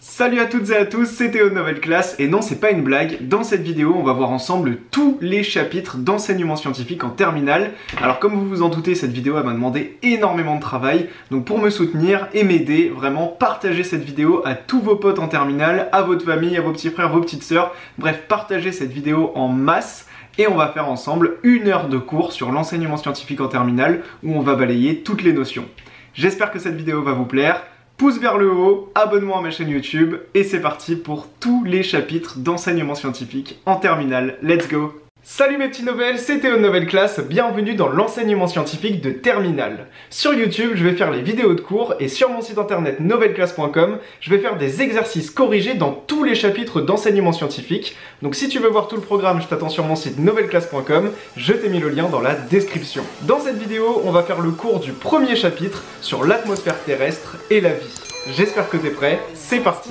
Salut à toutes et à tous, c'est Théo de Nouvelle Classe et non c'est pas une blague, dans cette vidéo on va voir ensemble tous les chapitres d'enseignement scientifique en terminale. Alors comme vous vous en doutez, cette vidéo m'a demandé énormément de travail, donc pour me soutenir et m'aider, vraiment partagez cette vidéo à tous vos potes en terminale, à votre famille, à vos petits frères, vos petites sœurs, bref partagez cette vidéo en masse. Et on va faire ensemble 1 heure de cours sur l'enseignement scientifique en terminale où on va balayer toutes les notions. J'espère que cette vidéo va vous plaire. Pouce vers le haut, abonne-moi à ma chaîne YouTube et c'est parti pour tous les chapitres d'enseignement scientifique en terminale. Let's go! Salut mes petits novels, c'est Théo de Nouvelle Classe, bienvenue dans l'enseignement scientifique de terminale. Sur YouTube, je vais faire les vidéos de cours et sur mon site internet novelleclasse.com, je vais faire des exercices corrigés dans tous les chapitres d'enseignement scientifique. Donc si tu veux voir tout le programme, je t'attends sur mon site novelleclasse.com, je t'ai mis le lien dans la description. Dans cette vidéo, on va faire le cours du premier chapitre sur l'atmosphère terrestre et la vie. J'espère que t'es prêt, c'est parti!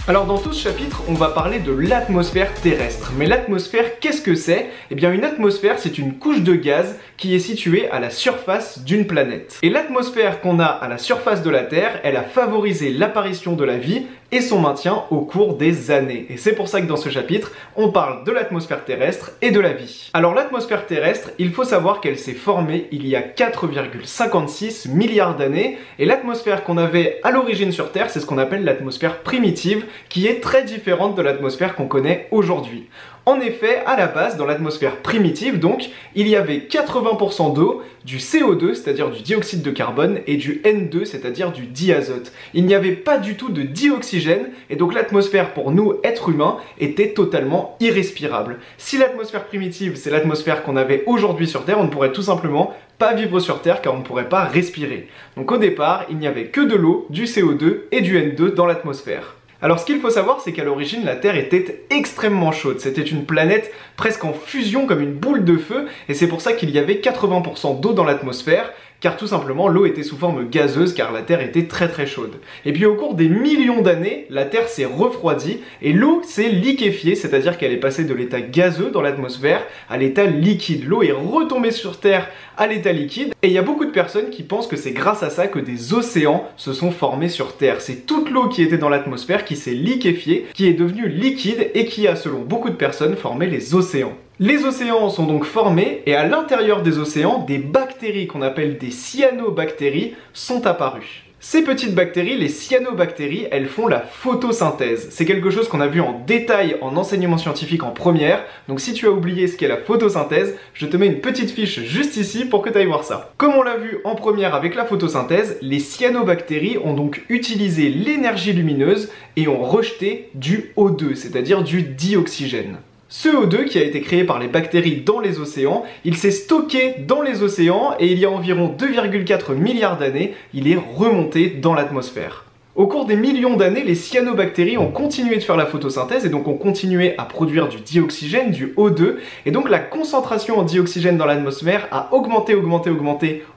Alors dans tout ce chapitre, on va parler de l'atmosphère terrestre. Mais l'atmosphère, qu'est-ce que c'est? Eh bien une atmosphère, c'est une couche de gaz qui est située à la surface d'une planète. Et l'atmosphère qu'on a à la surface de la Terre, elle a favorisé l'apparition de la vie et son maintien au cours des années. Et c'est pour ça que dans ce chapitre, on parle de l'atmosphère terrestre et de la vie. Alors l'atmosphère terrestre, il faut savoir qu'elle s'est formée il y a 4,56 milliards d'années. Et l'atmosphère qu'on avait à l'origine sur Terre, c'est ce qu'on appelle l'atmosphère primitive, qui est très différente de l'atmosphère qu'on connaît aujourd'hui. En effet, à la base, dans l'atmosphère primitive, donc, il y avait 80% d'eau, du CO2, c'est-à-dire du dioxyde de carbone, et du N2, c'est-à-dire du diazote. Il n'y avait pas du tout de dioxygène, et donc l'atmosphère, pour nous, êtres humains, était totalement irrespirable. Si l'atmosphère primitive, c'est l'atmosphère qu'on avait aujourd'hui sur Terre, on ne pourrait tout simplement pas vivre sur Terre car on ne pourrait pas respirer. Donc au départ, il n'y avait que de l'eau, du CO2 et du N2 dans l'atmosphère. Alors ce qu'il faut savoir, c'est qu'à l'origine, la Terre était extrêmement chaude. C'était une planète presque en fusion comme une boule de feu, et c'est pour ça qu'il y avait 80% d'eau dans l'atmosphère, car tout simplement l'eau était sous forme gazeuse car la Terre était très très chaude. Et puis au cours des millions d'années, la Terre s'est refroidie et l'eau s'est liquéfiée, c'est-à-dire qu'elle est passée de l'état gazeux dans l'atmosphère à l'état liquide. L'eau est retombée sur Terre à l'état liquide et il y a beaucoup de personnes qui pensent que c'est grâce à ça que des océans se sont formés sur Terre. C'est toute l'eau qui était dans l'atmosphère qui s'est liquéfiée, qui est devenue liquide et qui a, selon beaucoup de personnes, formé les océans. Les océans sont donc formés et à l'intérieur des océans, des bactéries qu'on appelle des cyanobactéries sont apparues. Ces petites bactéries, les cyanobactéries, elles font la photosynthèse. C'est quelque chose qu'on a vu en détail en enseignement scientifique en première, donc si tu as oublié ce qu'est la photosynthèse, je te mets une petite fiche juste ici pour que tu ailles voir ça. Comme on l'a vu en première avec la photosynthèse, les cyanobactéries ont donc utilisé l'énergie lumineuse et ont rejeté du O2, c'est-à-dire du dioxygène. Ce O2 qui a été créé par les bactéries dans les océans, il s'est stocké dans les océans et il y a environ 2,4 milliards d'années, il est remonté dans l'atmosphère. Au cours des millions d'années, les cyanobactéries ont continué de faire la photosynthèse et donc ont continué à produire du dioxygène, du O2, et donc la concentration en dioxygène dans l'atmosphère a augmenté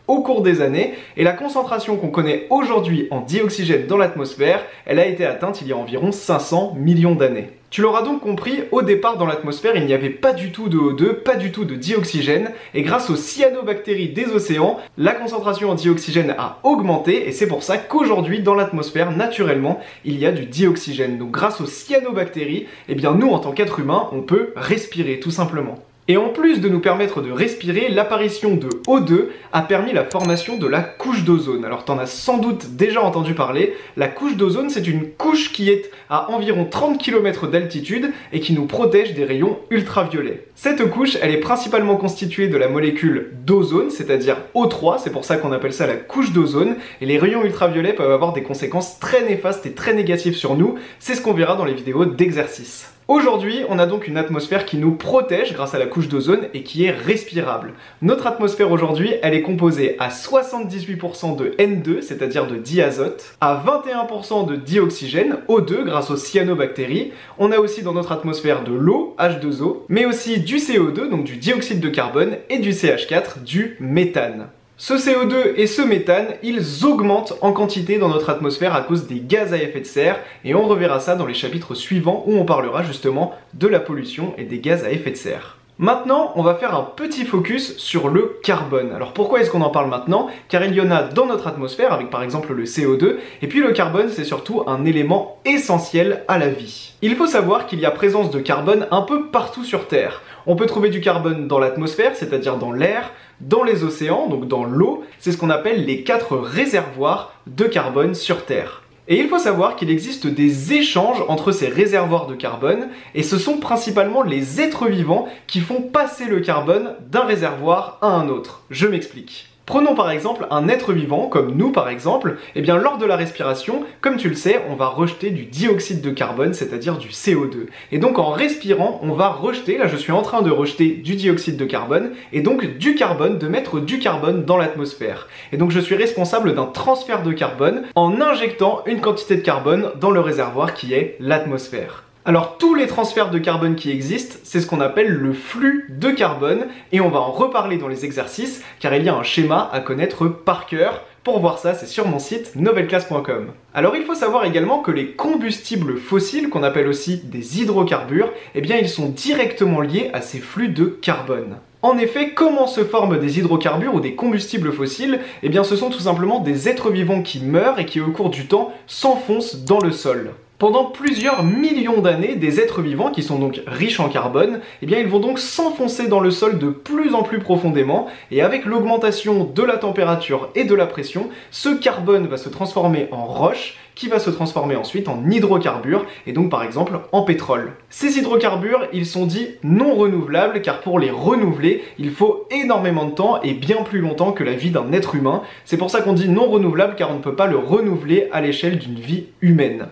au cours des années, et la concentration qu'on connaît aujourd'hui en dioxygène dans l'atmosphère, elle a été atteinte il y a environ 500 millions d'années. Tu l'auras donc compris, au départ dans l'atmosphère, il n'y avait pas du tout de O2, pas du tout de dioxygène, et grâce aux cyanobactéries des océans, la concentration en dioxygène a augmenté, et c'est pour ça qu'aujourd'hui, dans l'atmosphère, naturellement, il y a du dioxygène. Donc grâce aux cyanobactéries, eh bien nous, en tant qu'êtres humains, on peut respirer, tout simplement. Et en plus de nous permettre de respirer, l'apparition de O2 a permis la formation de la couche d'ozone. Alors t'en as sans doute déjà entendu parler, la couche d'ozone c'est une couche qui est à environ 30 km d'altitude et qui nous protège des rayons ultraviolets. Cette couche, elle est principalement constituée de la molécule d'ozone, c'est-à-dire O3, c'est pour ça qu'on appelle ça la couche d'ozone, et les rayons ultraviolets peuvent avoir des conséquences très néfastes et très négatives sur nous, c'est ce qu'on verra dans les vidéos d'exercice. Aujourd'hui, on a donc une atmosphère qui nous protège grâce à la couche d'ozone et qui est respirable. Notre atmosphère aujourd'hui, elle est composée à 78% de N2, c'est-à-dire de diazote, à 21% de dioxygène, O2 grâce aux cyanobactéries. On a aussi dans notre atmosphère de l'eau, H2O, mais aussi du CO2, donc du dioxyde de carbone, et du CH4, du méthane. Ce CO2 et ce méthane, ils augmentent en quantité dans notre atmosphère à cause des gaz à effet de serre, et on reverra ça dans les chapitres suivants où on parlera justement de la pollution et des gaz à effet de serre. Maintenant, on va faire un petit focus sur le carbone. Alors pourquoi est-ce qu'on en parle maintenant? Car il y en a dans notre atmosphère, avec par exemple le CO2, et puis le carbone, c'est surtout un élément essentiel à la vie. Il faut savoir qu'il y a présence de carbone un peu partout sur Terre. On peut trouver du carbone dans l'atmosphère, c'est-à-dire dans l'air, dans les océans, donc dans l'eau. C'est ce qu'on appelle les 4 réservoirs de carbone sur Terre. Et il faut savoir qu'il existe des échanges entre ces réservoirs de carbone, et ce sont principalement les êtres vivants qui font passer le carbone d'un réservoir à un autre. Je m'explique. Prenons par exemple un être vivant, comme nous par exemple, et bien lors de la respiration, comme tu le sais, on va rejeter du dioxyde de carbone, c'est-à-dire du CO2. Et donc en respirant, on va rejeter, là je suis en train de rejeter du dioxyde de carbone, et donc du carbone, de mettre du carbone dans l'atmosphère. Et donc je suis responsable d'un transfert de carbone en injectant une quantité de carbone dans le réservoir qui est l'atmosphère. Alors tous les transferts de carbone qui existent, c'est ce qu'on appelle le flux de carbone, et on va en reparler dans les exercices, car il y a un schéma à connaître par cœur. Pour voir ça, c'est sur mon site novelclass.com. Alors il faut savoir également que les combustibles fossiles, qu'on appelle aussi des hydrocarbures, eh bien ils sont directement liés à ces flux de carbone. En effet, comment se forment des hydrocarbures ou des combustibles fossiles? Eh bien ce sont tout simplement des êtres vivants qui meurent et qui au cours du temps s'enfoncent dans le sol. Pendant plusieurs millions d'années, des êtres vivants qui sont donc riches en carbone, eh bien ils vont donc s'enfoncer dans le sol de plus en plus profondément, et avec l'augmentation de la température et de la pression, ce carbone va se transformer en roche, qui va se transformer ensuite en hydrocarbures, et donc par exemple en pétrole. Ces hydrocarbures, ils sont dits non renouvelables, car pour les renouveler, il faut énormément de temps, et bien plus longtemps que la vie d'un être humain. C'est pour ça qu'on dit non renouvelable, car on ne peut pas le renouveler à l'échelle d'une vie humaine.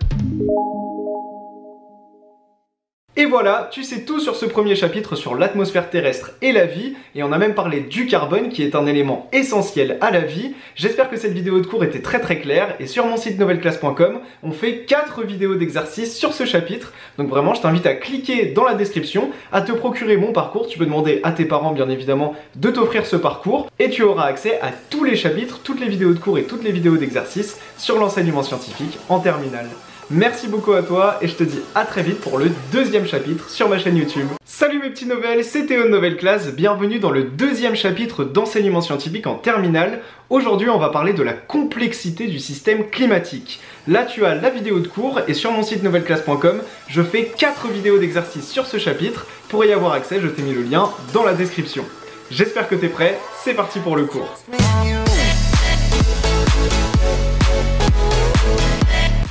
Et voilà, tu sais tout sur ce premier chapitre sur l'atmosphère terrestre et la vie, et on a même parlé du carbone qui est un élément essentiel à la vie. J'espère que cette vidéo de cours était très claire, et sur mon site novelclass.com, on fait 4 vidéos d'exercices sur ce chapitre, donc vraiment je t'invite à cliquer dans la description, à te procurer mon parcours. Tu peux demander à tes parents bien évidemment de t'offrir ce parcours, et tu auras accès à tous les chapitres, toutes les vidéos de cours et toutes les vidéos d'exercices sur l'enseignement scientifique en terminale. Merci beaucoup à toi et je te dis à très vite pour le deuxième chapitre sur ma chaîne YouTube. Salut mes petits novels, c'est Théo de Novel Class, bienvenue dans le deuxième chapitre d'enseignement scientifique en terminale. Aujourd'hui on va parler de la complexité du système climatique. Là tu as la vidéo de cours et sur mon site novelclass.com je fais 4 vidéos d'exercice sur ce chapitre. Pour y avoir accès, je t'ai mis le lien dans la description. J'espère que t'es prêt, c'est parti pour le cours.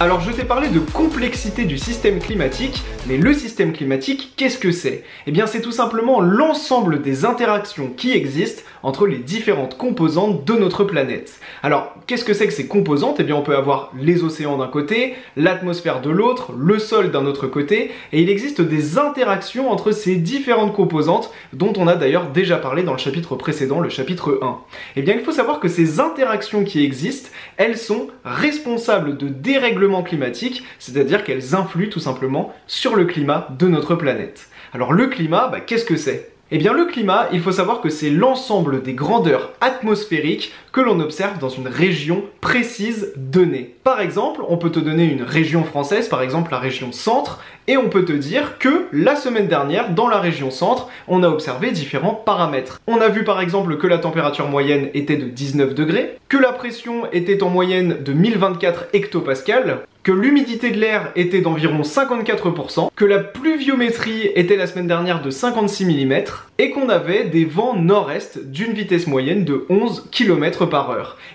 Alors je t'ai parlé de complexité du système climatique, mais le système climatique, qu'est-ce que c'est? Eh bien c'est tout simplement l'ensemble des interactions qui existent entre les différentes composantes de notre planète. Alors qu'est-ce que c'est que ces composantes? Eh bien on peut avoir les océans d'un côté, l'atmosphère de l'autre, le sol d'un autre côté, et il existe des interactions entre ces différentes composantes dont on a d'ailleurs déjà parlé dans le chapitre précédent, le chapitre 1. Eh bien il faut savoir que ces interactions qui existent, elles sont responsables de dérèglements climatiques, c'est-à-dire qu'elles influent tout simplement sur le climat de notre planète. Alors le climat, qu'est-ce que c'est? Eh bien le climat, il faut savoir que c'est l'ensemble des grandeurs atmosphériques que l'on observe dans une région précise donnée. Par exemple, on peut te donner une région française, par exemple la région centre, et on peut te dire que la semaine dernière, dans la région centre, on a observé différents paramètres. On a vu par exemple que la température moyenne était de 19 degrés, que la pression était en moyenne de 1024 hectopascales, que l'humidité de l'air était d'environ 54%, que la pluviométrie était la semaine dernière de 56 mm, et qu'on avait des vents nord-est d'une vitesse moyenne de 11 km/h.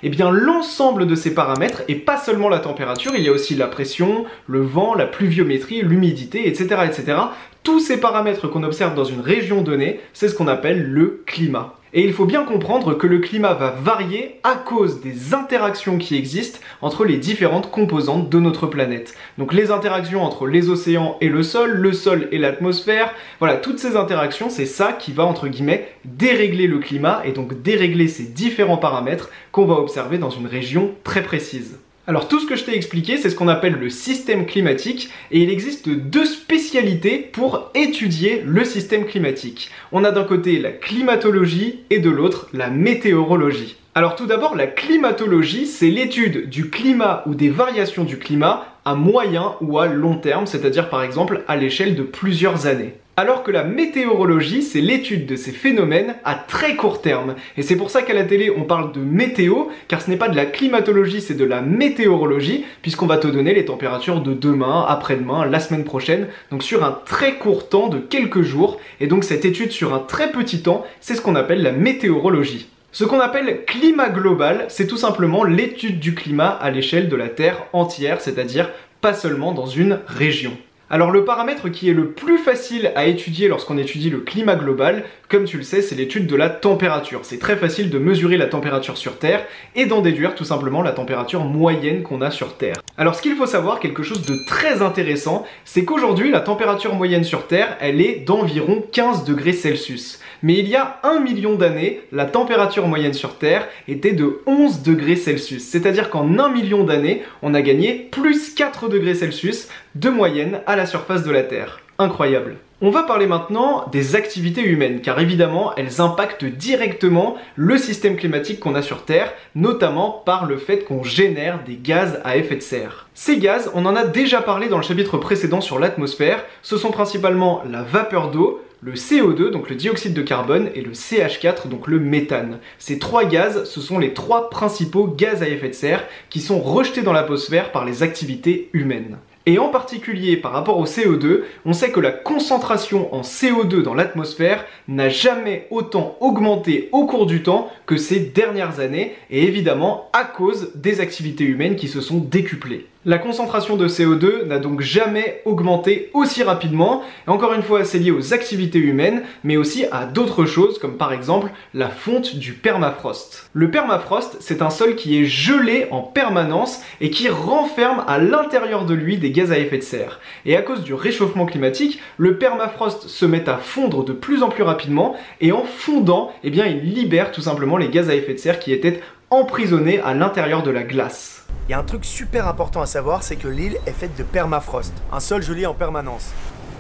Et bien l'ensemble de ces paramètres, et pas seulement la température, il y a aussi la pression, le vent, la pluviométrie, l'humidité, etc., etc. Tous ces paramètres qu'on observe dans une région donnée, c'est ce qu'on appelle le climat. Et il faut bien comprendre que le climat va varier à cause des interactions qui existent entre les différentes composantes de notre planète. Donc les interactions entre les océans et le sol et l'atmosphère, voilà, toutes ces interactions, c'est ça qui va, entre guillemets, dérégler le climat et donc dérégler ces différents paramètres qu'on va observer dans une région très précise. Alors tout ce que je t'ai expliqué, c'est ce qu'on appelle le système climatique, et il existe 2 spécialités pour étudier le système climatique. On a d'un côté la climatologie et de l'autre la météorologie. Alors tout d'abord, la climatologie, c'est l'étude du climat ou des variations du climat à moyen ou à long terme, c'est-à-dire par exemple à l'échelle de plusieurs années. Alors que la météorologie, c'est l'étude de ces phénomènes à très court terme. Et c'est pour ça qu'à la télé, on parle de météo, car ce n'est pas de la climatologie, c'est de la météorologie, puisqu'on va te donner les températures de demain, après-demain, la semaine prochaine, donc sur un très court temps de quelques jours. Et donc cette étude sur un très petit temps, c'est ce qu'on appelle la météorologie. Ce qu'on appelle climat global, c'est tout simplement l'étude du climat à l'échelle de la Terre entière, c'est-à-dire pas seulement dans une région. Alors le paramètre qui est le plus facile à étudier lorsqu'on étudie le climat global, comme tu le sais, c'est l'étude de la température. C'est très facile de mesurer la température sur Terre et d'en déduire tout simplement la température moyenne qu'on a sur Terre. Alors ce qu'il faut savoir, quelque chose de très intéressant, c'est qu'aujourd'hui la température moyenne sur Terre, elle est d'environ 15 degrés Celsius. Mais il y a 1 million d'années, la température moyenne sur Terre était de 11 degrés Celsius. C'est-à-dire qu'en 1 million d'années, on a gagné plus 4 degrés Celsius de moyenne à la surface de la Terre. Incroyable. On va parler maintenant des activités humaines, car évidemment, elles impactent directement le système climatique qu'on a sur Terre, notamment par le fait qu'on génère des gaz à effet de serre. Ces gaz, on en a déjà parlé dans le chapitre précédent sur l'atmosphère, ce sont principalement la vapeur d'eau, le CO2, donc le dioxyde de carbone, et le CH4, donc le méthane. Ces trois gaz, ce sont les trois principaux gaz à effet de serre qui sont rejetés dans l'atmosphère par les activités humaines. Et en particulier par rapport au CO2, on sait que la concentration en CO2 dans l'atmosphère n'a jamais autant augmenté au cours du temps que ces dernières années, et évidemment à cause des activités humaines qui se sont décuplées. La concentration de CO2 n'a donc jamais augmenté aussi rapidement, et encore une fois c'est lié aux activités humaines, mais aussi à d'autres choses comme par exemple la fonte du permafrost. Le permafrost, c'est un sol qui est gelé en permanence et qui renferme à l'intérieur de lui des gaz à effet de serre. Et à cause du réchauffement climatique, le permafrost se met à fondre de plus en plus rapidement, et en fondant, eh bien, il libère tout simplement les gaz à effet de serre qui étaient emprisonnés à l'intérieur de la glace. Il y a un truc super important à savoir, c'est que l'île est faite de permafrost, un sol gelé en permanence.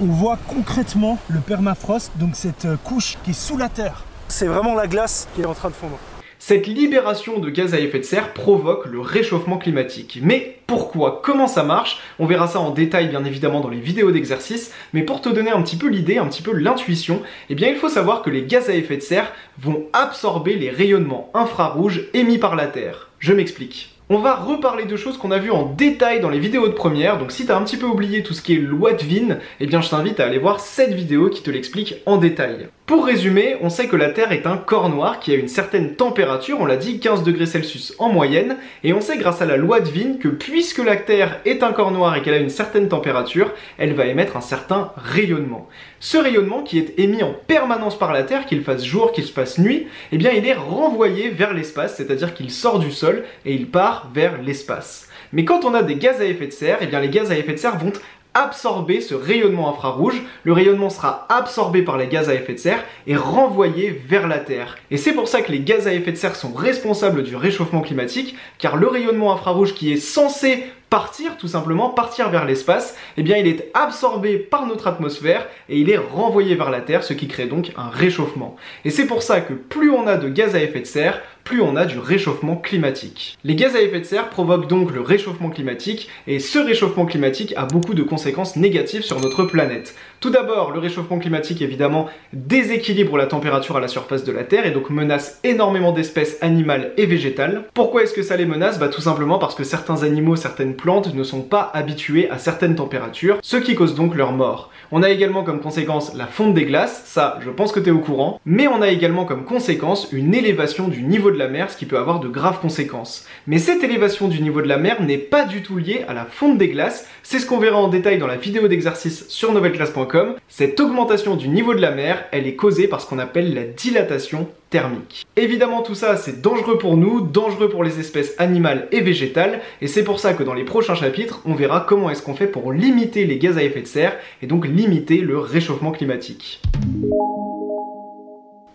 On voit concrètement le permafrost, donc cette couche qui est sous la terre. C'est vraiment la glace qui est en train de fondre. Cette libération de gaz à effet de serre provoque le réchauffement climatique. Mais pourquoi? Comment ça marche? On verra ça en détail bien évidemment dans les vidéos d'exercice, mais pour te donner un petit peu l'idée, un petit peu l'intuition, eh bien il faut savoir que les gaz à effet de serre vont absorber les rayonnements infrarouges émis par la Terre. Je m'explique. On va reparler de choses qu'on a vues en détail dans les vidéos de première, donc si t'as un petit peu oublié tout ce qui est loi de Wien, eh bien je t'invite à aller voir cette vidéo qui te l'explique en détail. Pour résumer, on sait que la Terre est un corps noir qui a une certaine température, on l'a dit 15 degrés Celsius en moyenne, et on sait grâce à la loi de Wien que puisque la Terre est un corps noir et qu'elle a une certaine température, elle va émettre un certain rayonnement. Ce rayonnement qui est émis en permanence par la Terre, qu'il fasse jour, qu'il se passe nuit, eh bien il est renvoyé vers l'espace, c'est-à-dire qu'il sort du sol et il part vers l'espace. Mais quand on a des gaz à effet de serre, eh bien les gaz à effet de serre vont absorber ce rayonnement infrarouge, le rayonnement sera absorbé par les gaz à effet de serre et renvoyé vers la Terre. Et c'est pour ça que les gaz à effet de serre sont responsables du réchauffement climatique, car le rayonnement infrarouge qui est censé partir, tout simplement partir vers l'espace, eh bien il est absorbé par notre atmosphère et il est renvoyé vers la Terre, ce qui crée donc un réchauffement. Et c'est pour ça que plus on a de gaz à effet de serre, plus on a du réchauffement climatique. Les gaz à effet de serre provoquent donc le réchauffement climatique, et ce réchauffement climatique a beaucoup de conséquences négatives sur notre planète. Tout d'abord, le réchauffement climatique évidemment déséquilibre la température à la surface de la Terre et donc menace énormément d'espèces animales et végétales. Pourquoi est-ce que ça les menace? Tout simplement parce que certains animaux, certaines plantes ne sont pas habitués à certaines températures, ce qui cause donc leur mort. On a également comme conséquence la fonte des glaces, ça je pense que tu es au courant, mais on a également comme conséquence une élévation du niveau de la mer, ce qui peut avoir de graves conséquences. Mais cette élévation du niveau de la mer n'est pas du tout liée à la fonte des glaces, c'est ce qu'on verra en détail dans la vidéo d'exercice sur novelleclasse.com. Cette augmentation du niveau de la mer, elle est causée par ce qu'on appelle la dilatation thermique. Évidemment tout ça c'est dangereux pour nous, dangereux pour les espèces animales et végétales, et c'est pour ça que dans les prochains chapitres, on verra comment est-ce qu'on fait pour limiter les gaz à effet de serre et donc limiter le réchauffement climatique.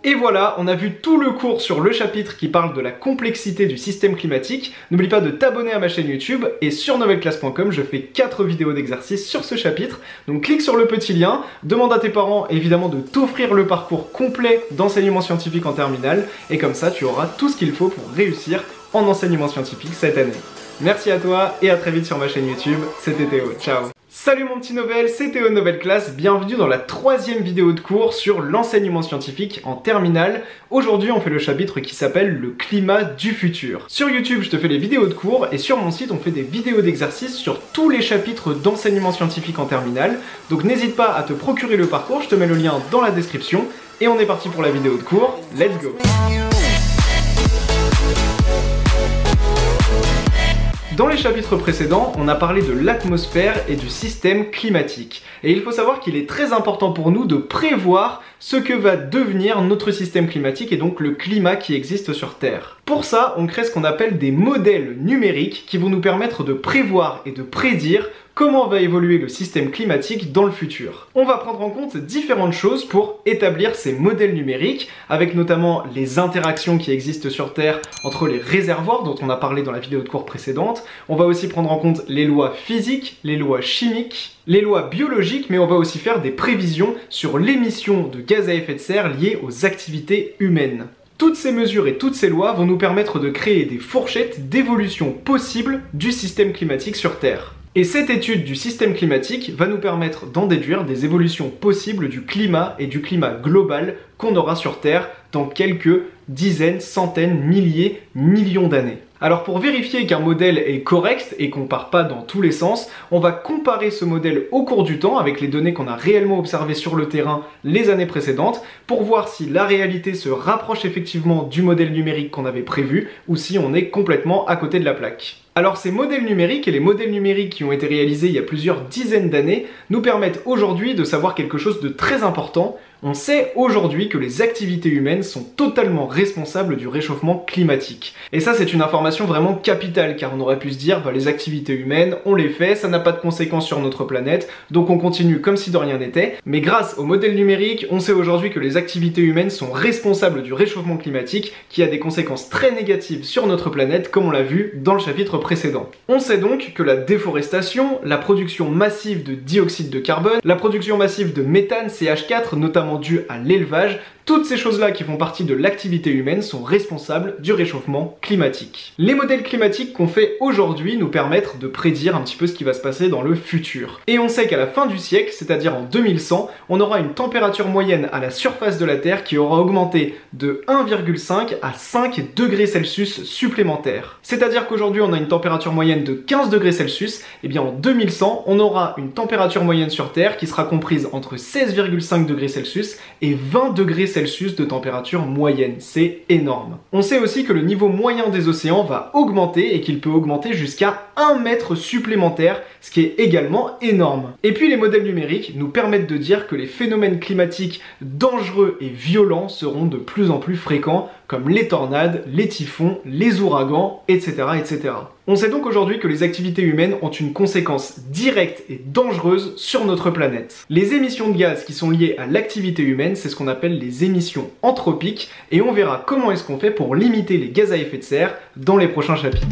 Et voilà, on a vu tout le cours sur le chapitre qui parle de la complexité du système climatique. N'oublie pas de t'abonner à ma chaîne YouTube, et sur novelleclasse.com je fais 4 vidéos d'exercice sur ce chapitre. Donc clique sur le petit lien, demande à tes parents évidemment de t'offrir le parcours complet d'enseignement scientifique en terminale, et comme ça tu auras tout ce qu'il faut pour réussir en enseignement scientifique cette année. Merci à toi et à très vite sur ma chaîne YouTube, c'était Théo, ciao. Salut mon petit Novel, c'est Théo de Nouvelle Classe, bienvenue dans la troisième vidéo de cours sur l'enseignement scientifique en terminale. Aujourd'hui on fait le chapitre qui s'appelle le climat du futur. Sur YouTube je te fais les vidéos de cours et sur mon site on fait des vidéos d'exercices sur tous les chapitres d'enseignement scientifique en terminale. Donc n'hésite pas à te procurer le parcours, je te mets le lien dans la description. Et on est parti pour la vidéo de cours, let's go! Dans les chapitres précédents, on a parlé de l'atmosphère et du système climatique. Et il faut savoir qu'il est très important pour nous de prévoir ce que va devenir notre système climatique et donc le climat qui existe sur Terre. Pour ça, on crée ce qu'on appelle des modèles numériques qui vont nous permettre de prévoir et de prédire comment va évoluer le système climatique dans le futur. On va prendre en compte différentes choses pour établir ces modèles numériques, avec notamment les interactions qui existent sur Terre entre les réservoirs dont on a parlé dans la vidéo de cours précédente. On va aussi prendre en compte les lois physiques, les lois chimiques, les lois biologiques, mais on va aussi faire des prévisions sur l'émission de gaz à effet de serre liées aux activités humaines. Toutes ces mesures et toutes ces lois vont nous permettre de créer des fourchettes d'évolution possibles du système climatique sur Terre. Et cette étude du système climatique va nous permettre d'en déduire des évolutions possibles du climat et du climat global qu'on aura sur Terre dans quelques dizaines, centaines, milliers, millions d'années. Alors pour vérifier qu'un modèle est correct et qu'on part pas dans tous les sens, on va comparer ce modèle au cours du temps avec les données qu'on a réellement observées sur le terrain les années précédentes pour voir si la réalité se rapproche effectivement du modèle numérique qu'on avait prévu ou si on est complètement à côté de la plaque. Alors ces modèles numériques et les modèles numériques qui ont été réalisés il y a plusieurs dizaines d'années nous permettent aujourd'hui de savoir quelque chose de très important. On sait aujourd'hui que les activités humaines sont totalement responsables du réchauffement climatique. Et ça c'est une information vraiment capitale car on aurait pu se dire les activités humaines, on les fait, ça n'a pas de conséquences sur notre planète, donc on continue comme si de rien n'était. Mais grâce au modèle numérique, on sait aujourd'hui que les activités humaines sont responsables du réchauffement climatique qui a des conséquences très négatives sur notre planète comme on l'a vu dans le chapitre précédent. On sait donc que la déforestation, la production massive de dioxyde de carbone, la production massive de méthane, CH4, notamment dû à l'élevage, toutes ces choses-là qui font partie de l'activité humaine sont responsables du réchauffement climatique. Les modèles climatiques qu'on fait aujourd'hui nous permettent de prédire un petit peu ce qui va se passer dans le futur. Et on sait qu'à la fin du siècle, c'est-à-dire en 2100, on aura une température moyenne à la surface de la Terre qui aura augmenté de 1,5 à 5 degrés Celsius supplémentaires. C'est-à-dire qu'aujourd'hui on a une température moyenne de 15 degrés Celsius, et bien en 2100, on aura une température moyenne sur Terre qui sera comprise entre 16,5 degrés Celsius et 20 degrés Celsius de température moyenne, c'est énorme. On sait aussi que le niveau moyen des océans va augmenter et qu'il peut augmenter jusqu'à 1 mètre supplémentaire, ce qui est également énorme. Et puis les modèles numériques nous permettent de dire que les phénomènes climatiques dangereux et violents seront de plus en plus fréquents, comme les tornades, les typhons, les ouragans, etc. etc. On sait donc aujourd'hui que les activités humaines ont une conséquence directe et dangereuse sur notre planète. Les émissions de gaz qui sont liées à l'activité humaine, c'est ce qu'on appelle les émissions anthropiques, et on verra comment est-ce qu'on fait pour limiter les gaz à effet de serre dans les prochains chapitres.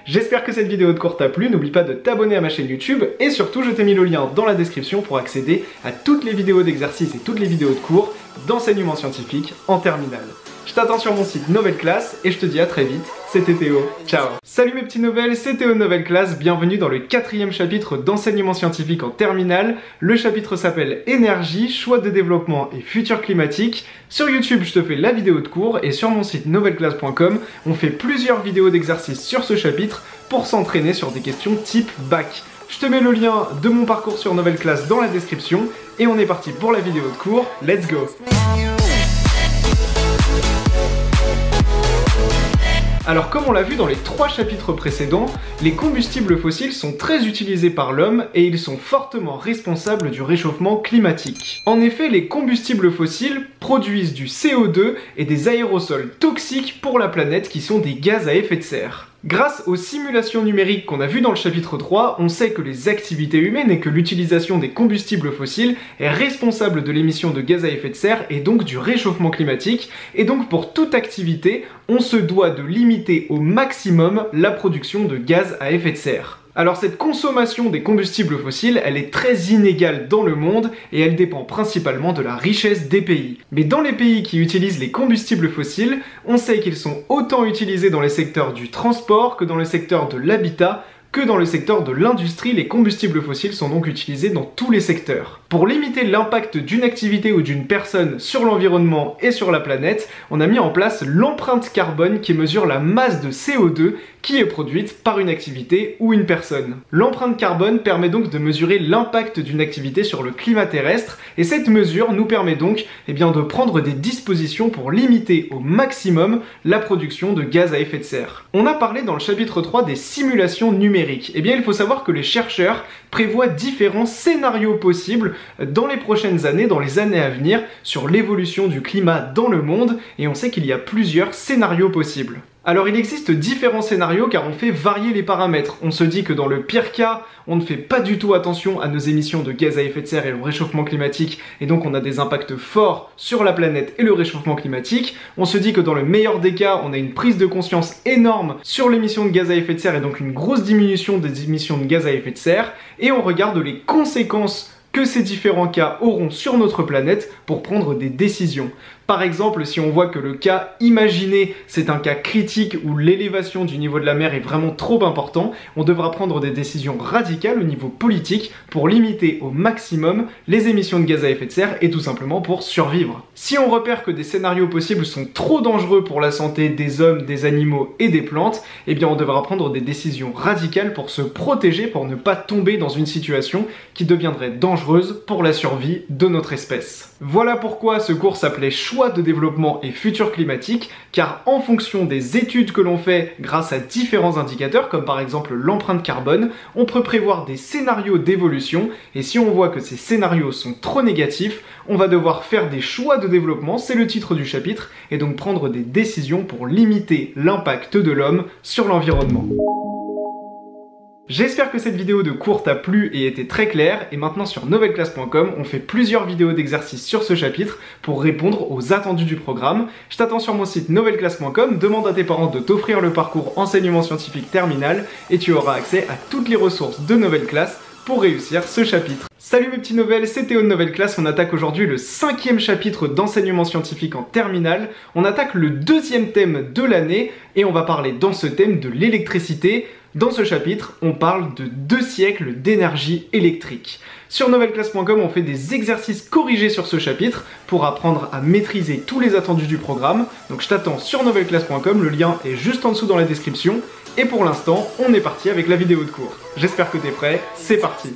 J'espère que cette vidéo de cours t'a plu, n'oublie pas de t'abonner à ma chaîne YouTube et surtout je t'ai mis le lien dans la description pour accéder à toutes les vidéos d'exercices et toutes les vidéos de cours d'enseignement scientifique en terminale. Je t'attends sur mon site Nouvelle Classe et je te dis à très vite, c'était Théo, ciao. Salut mes petits Novels, c'est Théo de Nouvelle Classe, bienvenue dans le 4e chapitre d'enseignement scientifique en terminale. Le chapitre s'appelle Énergie, choix de développement et futur climatique. Sur YouTube, je te fais la vidéo de cours et sur mon site nouvelleclasse.com, on fait plusieurs vidéos d'exercices sur ce chapitre pour s'entraîner sur des questions type bac. Je te mets le lien de mon parcours sur Nouvelle Classe dans la description et on est parti pour la vidéo de cours, let's go. Alors comme on l'a vu dans les 3 chapitres précédents, les combustibles fossiles sont très utilisés par l'homme et ils sont fortement responsables du réchauffement climatique. En effet, les combustibles fossiles produisent du CO2 et des aérosols toxiques pour la planète qui sont des gaz à effet de serre. Grâce aux simulations numériques qu'on a vues dans le chapitre 3, on sait que les activités humaines et que l'utilisation des combustibles fossiles est responsable de l'émission de gaz à effet de serre et donc du réchauffement climatique. Et donc pour toute activité, on se doit de limiter au maximum la production de gaz à effet de serre. Alors cette consommation des combustibles fossiles, elle est très inégale dans le monde et elle dépend principalement de la richesse des pays. Mais dans les pays qui utilisent les combustibles fossiles, on sait qu'ils sont autant utilisés dans les secteurs du transport que dans le secteur de l'habitat, que dans le secteur de l'industrie, les combustibles fossiles sont donc utilisés dans tous les secteurs. Pour limiter l'impact d'une activité ou d'une personne sur l'environnement et sur la planète, on a mis en place l'empreinte carbone qui mesure la masse de CO2 qui est produite par une activité ou une personne. L'empreinte carbone permet donc de mesurer l'impact d'une activité sur le climat terrestre et cette mesure nous permet donc de prendre des dispositions pour limiter au maximum la production de gaz à effet de serre. On a parlé dans le chapitre 3 des simulations numériques. Il faut savoir que les chercheurs prévoient différents scénarios possibles dans les prochaines années, dans les années à venir, sur l'évolution du climat dans le monde et on sait qu'il y a plusieurs scénarios possibles. Alors il existe différents scénarios car on fait varier les paramètres. On se dit que dans le pire cas, on ne fait pas du tout attention à nos émissions de gaz à effet de serre et au réchauffement climatique et donc on a des impacts forts sur la planète et le réchauffement climatique. On se dit que dans le meilleur des cas, on a une prise de conscience énorme sur l'émission de gaz à effet de serre et donc une grosse diminution des émissions de gaz à effet de serre et on regarde les conséquences que ces différents cas auront sur notre planète pour prendre des décisions. Par exemple, si on voit que le cas imaginé, c'est un cas critique où l'élévation du niveau de la mer est vraiment trop important, on devra prendre des décisions radicales au niveau politique pour limiter au maximum les émissions de gaz à effet de serre et tout simplement pour survivre. Si on repère que des scénarios possibles sont trop dangereux pour la santé des hommes, des animaux et des plantes, on devra prendre des décisions radicales pour se protéger, pour ne pas tomber dans une situation qui deviendrait dangereuse pour la survie de notre espèce. Voilà pourquoi ce cours s'appelait Choix de développement et futur climatique, car en fonction des études que l'on fait grâce à différents indicateurs, comme par exemple l'empreinte carbone, on peut prévoir des scénarios d'évolution, et si on voit que ces scénarios sont trop négatifs, on va devoir faire des choix de développement, c'est le titre du chapitre, et donc prendre des décisions pour limiter l'impact de l'homme sur l'environnement. J'espère que cette vidéo de cours t'a plu et était très claire, et maintenant sur novelclass.com, on fait plusieurs vidéos d'exercices sur ce chapitre pour répondre aux attendus du programme. Je t'attends sur mon site novelclass.com, demande à tes parents de t'offrir le parcours enseignement scientifique terminal et tu auras accès à toutes les ressources de Novelclass pour réussir ce chapitre. Salut mes petits novels, c'est Théo de Novelclass, on attaque aujourd'hui le 5e chapitre d'enseignement scientifique en terminale. On attaque le 2e thème de l'année et on va parler dans ce thème de l'électricité. Dans ce chapitre, on parle de 2 siècles d'énergie électrique. Sur novelclass.com, on fait des exercices corrigés sur ce chapitre pour apprendre à maîtriser tous les attendus du programme. Donc je t'attends sur novelclass.com, le lien est juste en dessous dans la description. Et pour l'instant, on est parti avec la vidéo de cours. J'espère que t'es prêt, c'est parti.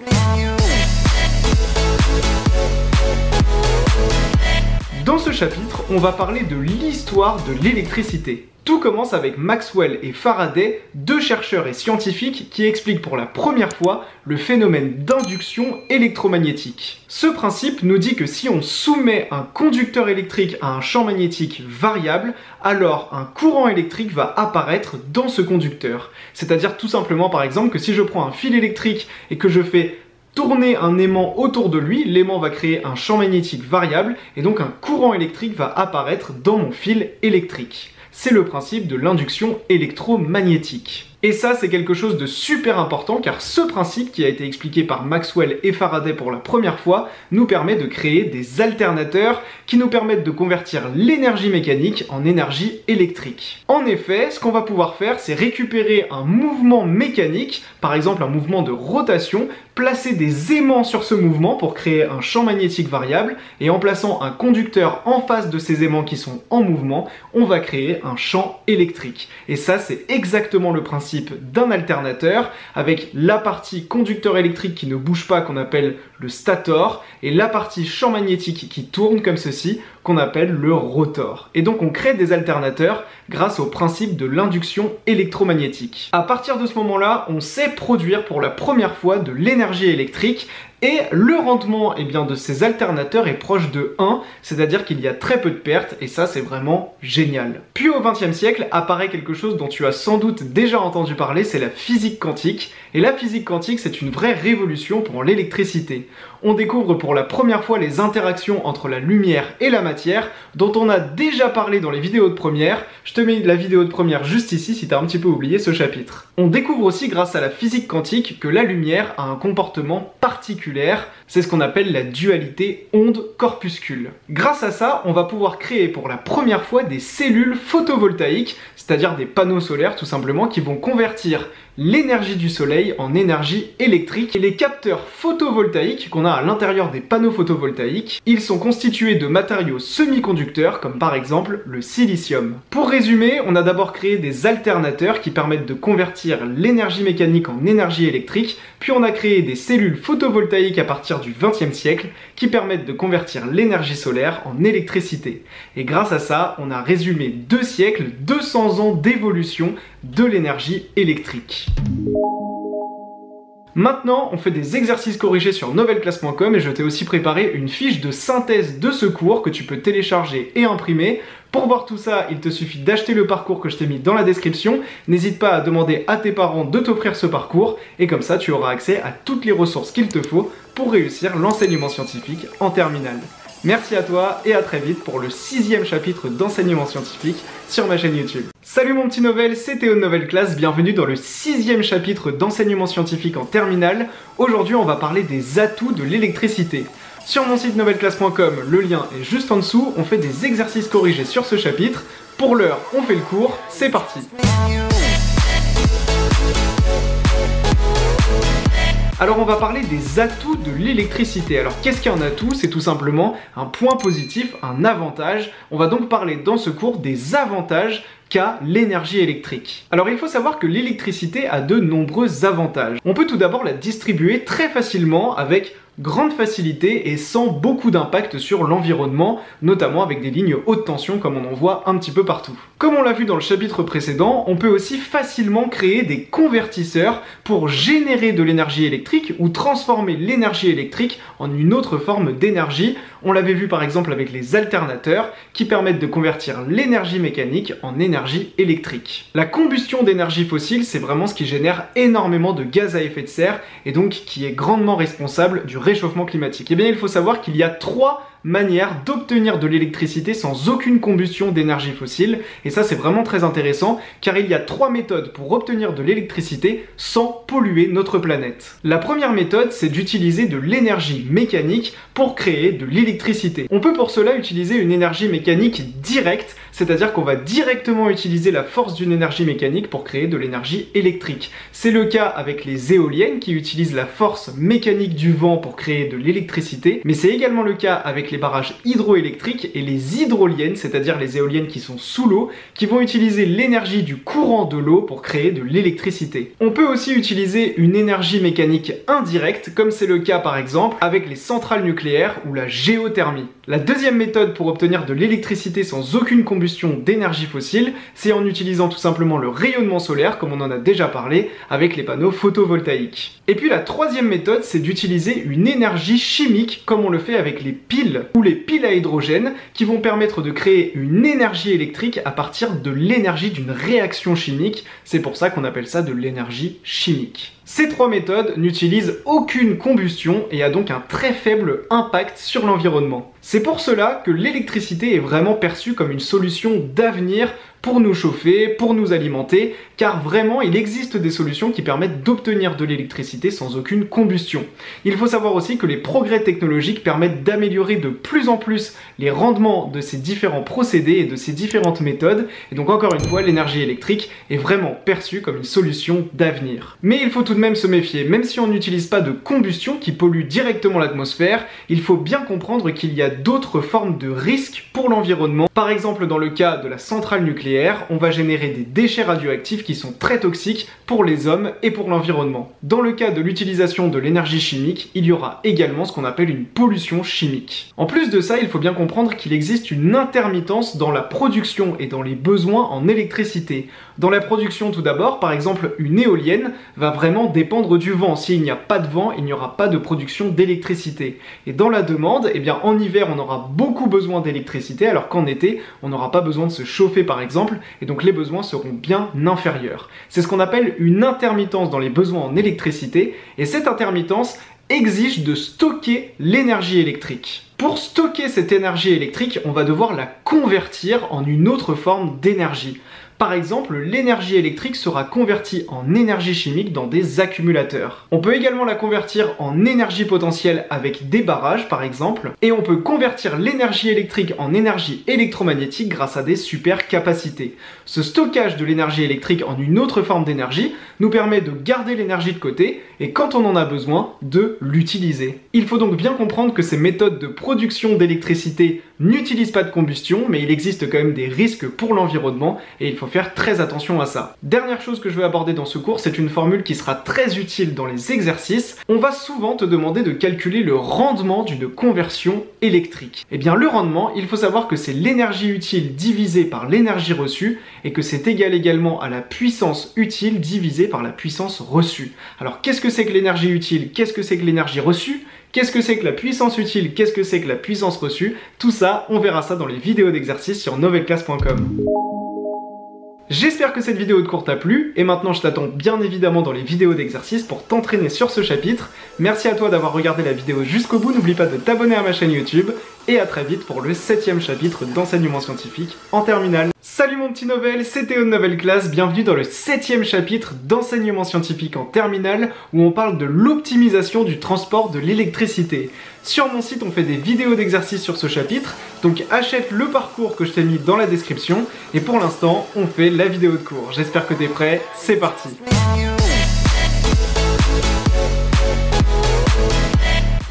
Dans ce chapitre, on va parler de l'histoire de l'électricité. Tout commence avec Maxwell et Faraday, 2 chercheurs et scientifiques qui expliquent pour la première fois le phénomène d'induction électromagnétique. Ce principe nous dit que si on soumet un conducteur électrique à un champ magnétique variable, alors un courant électrique va apparaître dans ce conducteur. C'est-à-dire tout simplement par exemple que si je prends un fil électrique et que je fais tourner un aimant autour de lui, l'aimant va créer un champ magnétique variable et donc un courant électrique va apparaître dans mon fil électrique. C'est le principe de l'induction électromagnétique. Et ça, c'est quelque chose de super important car ce principe qui a été expliqué par Maxwell et Faraday pour la première fois nous permet de créer des alternateurs qui nous permettent de convertir l'énergie mécanique en énergie électrique. En effet, ce qu'on va pouvoir faire, c'est récupérer un mouvement mécanique, par exemple un mouvement de rotation, placer des aimants sur ce mouvement pour créer un champ magnétique variable et en plaçant un conducteur en face de ces aimants qui sont en mouvement, on va créer un champ électrique. Et ça, c'est exactement le principe d'un alternateur avec la partie conducteur électrique qui ne bouge pas qu'on appelle le stator et la partie champ magnétique qui tourne comme ceci qu'on appelle le rotor. Et donc on crée des alternateurs grâce au principe de l'induction électromagnétique. À partir de ce moment-là, on sait produire pour la première fois de l'énergie électrique et le rendement de ces alternateurs est proche de 1, c'est-à-dire qu'il y a très peu de pertes et ça c'est vraiment génial. Puis au XXe siècle apparaît quelque chose dont tu as sans doute déjà entendu parler, c'est la physique quantique. Et la physique quantique c'est une vraie révolution pour l'électricité. On découvre pour la première fois les interactions entre la lumière et la matière dont on a déjà parlé dans les vidéos de première. Je te mets la vidéo de première juste ici si tu as un petit peu oublié ce chapitre. On découvre aussi grâce à la physique quantique que la lumière a un comportement particulier. moléculaire, c'est ce qu'on appelle la dualité onde-corpuscule. Grâce à ça, on va pouvoir créer pour la première fois des cellules photovoltaïques, c'est-à-dire des panneaux solaires tout simplement, qui vont convertir l'énergie du soleil en énergie électrique. Et les capteurs photovoltaïques qu'on a à l'intérieur des panneaux photovoltaïques, ils sont constitués de matériaux semi-conducteurs, comme par exemple le silicium. Pour résumer, on a d'abord créé des alternateurs qui permettent de convertir l'énergie mécanique en énergie électrique, puis on a créé des cellules photovoltaïques à partir du XXe siècle qui permettent de convertir l'énergie solaire en électricité. Et grâce à ça, on a résumé 2 siècles, 200 ans d'évolution de l'énergie électrique. Maintenant, on fait des exercices corrigés sur novelclasse.com et je t'ai aussi préparé une fiche de synthèse de ce cours que tu peux télécharger et imprimer. Pour voir tout ça, il te suffit d'acheter le parcours que je t'ai mis dans la description. N'hésite pas à demander à tes parents de t'offrir ce parcours et comme ça, tu auras accès à toutes les ressources qu'il te faut pour réussir l'enseignement scientifique en terminale. Merci à toi et à très vite pour le 6e chapitre d'enseignement scientifique sur ma chaîne YouTube. Salut mon petit Novel, c'est Théo de Novel Class, bienvenue dans le 6e chapitre d'enseignement scientifique en terminale. Aujourd'hui on va parler des atouts de l'électricité. Sur mon site novelclass.com, le lien est juste en dessous, on fait des exercices corrigés sur ce chapitre. Pour l'heure, on fait le cours, c'est parti. Alors on va parler des atouts de l'électricité. Alors qu'est-ce qu'un atout? C'est tout simplement un point positif, un avantage. On va donc parler dans ce cours des avantages qu'a l'énergie électrique. Alors il faut savoir que l'électricité a de nombreux avantages. On peut tout d'abord la distribuer très facilement avec grande facilité et sans beaucoup d'impact sur l'environnement, notamment avec des lignes haute tension comme on en voit un petit peu partout. Comme on l'a vu dans le chapitre précédent, on peut aussi facilement créer des convertisseurs pour générer de l'énergie électrique ou transformer l'énergie électrique en une autre forme d'énergie. On l'avait vu par exemple avec les alternateurs qui permettent de convertir l'énergie mécanique en énergie électrique. La combustion d'énergie fossile, c'est vraiment ce qui génère énormément de gaz à effet de serre et donc qui est grandement responsable du réchauffement climatique. Eh bien, il faut savoir qu'il y a 3 manière d'obtenir de l'électricité sans aucune combustion d'énergie fossile. Et ça, c'est vraiment très intéressant car il y a 3 méthodes pour obtenir de l'électricité sans polluer notre planète. La première méthode, c'est d'utiliser de l'énergie mécanique pour créer de l'électricité. On peut pour cela utiliser une énergie mécanique directe, c'est-à-dire qu'on va directement utiliser la force d'une énergie mécanique pour créer de l'énergie électrique. C'est le cas avec les éoliennes qui utilisent la force mécanique du vent pour créer de l'électricité, mais c'est également le cas avec les barrages hydroélectriques et les hydroliennes, c'est-à-dire les éoliennes qui sont sous l'eau, qui vont utiliser l'énergie du courant de l'eau pour créer de l'électricité. On peut aussi utiliser une énergie mécanique indirecte, comme c'est le cas par exemple avec les centrales nucléaires ou la géothermie. La deuxième méthode pour obtenir de l'électricité sans aucune combustion d'énergie fossile, c'est en utilisant tout simplement le rayonnement solaire, comme on en a déjà parlé, avec les panneaux photovoltaïques. Et puis la troisième méthode, c'est d'utiliser une énergie chimique, comme on le fait avec les piles ou les piles à hydrogène, qui vont permettre de créer une énergie électrique à partir de l'énergie d'une réaction chimique. C'est pour ça qu'on appelle ça de l'énergie chimique. Ces 3 méthodes n'utilisent aucune combustion et a donc un très faible impact sur l'environnement. C'est pour cela que l'électricité est vraiment perçue comme une solution d'avenir pour nous chauffer, pour nous alimenter, car vraiment il existe des solutions qui permettent d'obtenir de l'électricité sans aucune combustion. Il faut savoir aussi que les progrès technologiques permettent d'améliorer de plus en plus les rendements de ces différents procédés et de ces différentes méthodes, et donc encore une fois l'énergie électrique est vraiment perçue comme une solution d'avenir. Mais il faut tout de même se méfier, même si on n'utilise pas de combustion qui pollue directement l'atmosphère, il faut bien comprendre qu'il y a d'autres formes de risques pour l'environnement. Par exemple dans le cas de la centrale nucléaire, on va générer des déchets radioactifs qui sont très toxiques pour les hommes et pour l'environnement. Dans le cas de l'utilisation de l'énergie chimique, il y aura également ce qu'on appelle une pollution chimique. En plus de ça, il faut bien comprendre qu'il existe une intermittence dans la production et dans les besoins en électricité. Dans la production tout d'abord, par exemple une éolienne va vraiment dépendre du vent. S'il n'y a pas de vent, il n'y aura pas de production d'électricité. Et dans la demande, eh bien en hiver on aura beaucoup besoin d'électricité alors qu'en été on n'aura pas besoin de se chauffer par exemple et donc les besoins seront bien inférieurs. C'est ce qu'on appelle une intermittence dans les besoins en électricité et cette intermittence exige de stocker l'énergie électrique. Pour stocker cette énergie électrique, on va devoir la convertir en une autre forme d'énergie. Par exemple, l'énergie électrique sera convertie en énergie chimique dans des accumulateurs. On peut également la convertir en énergie potentielle avec des barrages par exemple, et on peut convertir l'énergie électrique en énergie électromagnétique grâce à des supercapacités. Ce stockage de l'énergie électrique en une autre forme d'énergie nous permet de garder l'énergie de côté et quand on en a besoin, de l'utiliser. Il faut donc bien comprendre que ces méthodes de production d'électricité n'utilisent pas de combustion, mais il existe quand même des risques pour l'environnement et il faut faire très attention à ça. Dernière chose que je veux aborder dans ce cours, c'est une formule qui sera très utile dans les exercices. On va souvent te demander de calculer le rendement d'une conversion électrique. Eh bien le rendement, il faut savoir que c'est l'énergie utile divisée par l'énergie reçue et que c'est égal également à la puissance utile divisée par la puissance reçue. Alors qu'est-ce que c'est que l'énergie utile? Qu'est-ce que c'est que l'énergie reçue? Qu'est-ce que c'est que la puissance utile? Qu'est-ce que c'est que la puissance reçue? Tout ça, on verra ça dans les vidéos d'exercice sur novelclass.com. J'espère que cette vidéo de cours t'a plu, et maintenant je t'attends bien évidemment dans les vidéos d'exercice pour t'entraîner sur ce chapitre. Merci à toi d'avoir regardé la vidéo jusqu'au bout, n'oublie pas de t'abonner à ma chaîne YouTube, et à très vite pour le 7e chapitre d'enseignement scientifique en terminale. Salut mon petit Novel, c'est Théo de Novel Class, bienvenue dans le 7e chapitre d'enseignement scientifique en terminale où on parle de l'optimisation du transport de l'électricité. Sur mon site on fait des vidéos d'exercice sur ce chapitre, donc achète le parcours que je t'ai mis dans la description et pour l'instant on fait la vidéo de cours. J'espère que t'es prêt, c'est parti.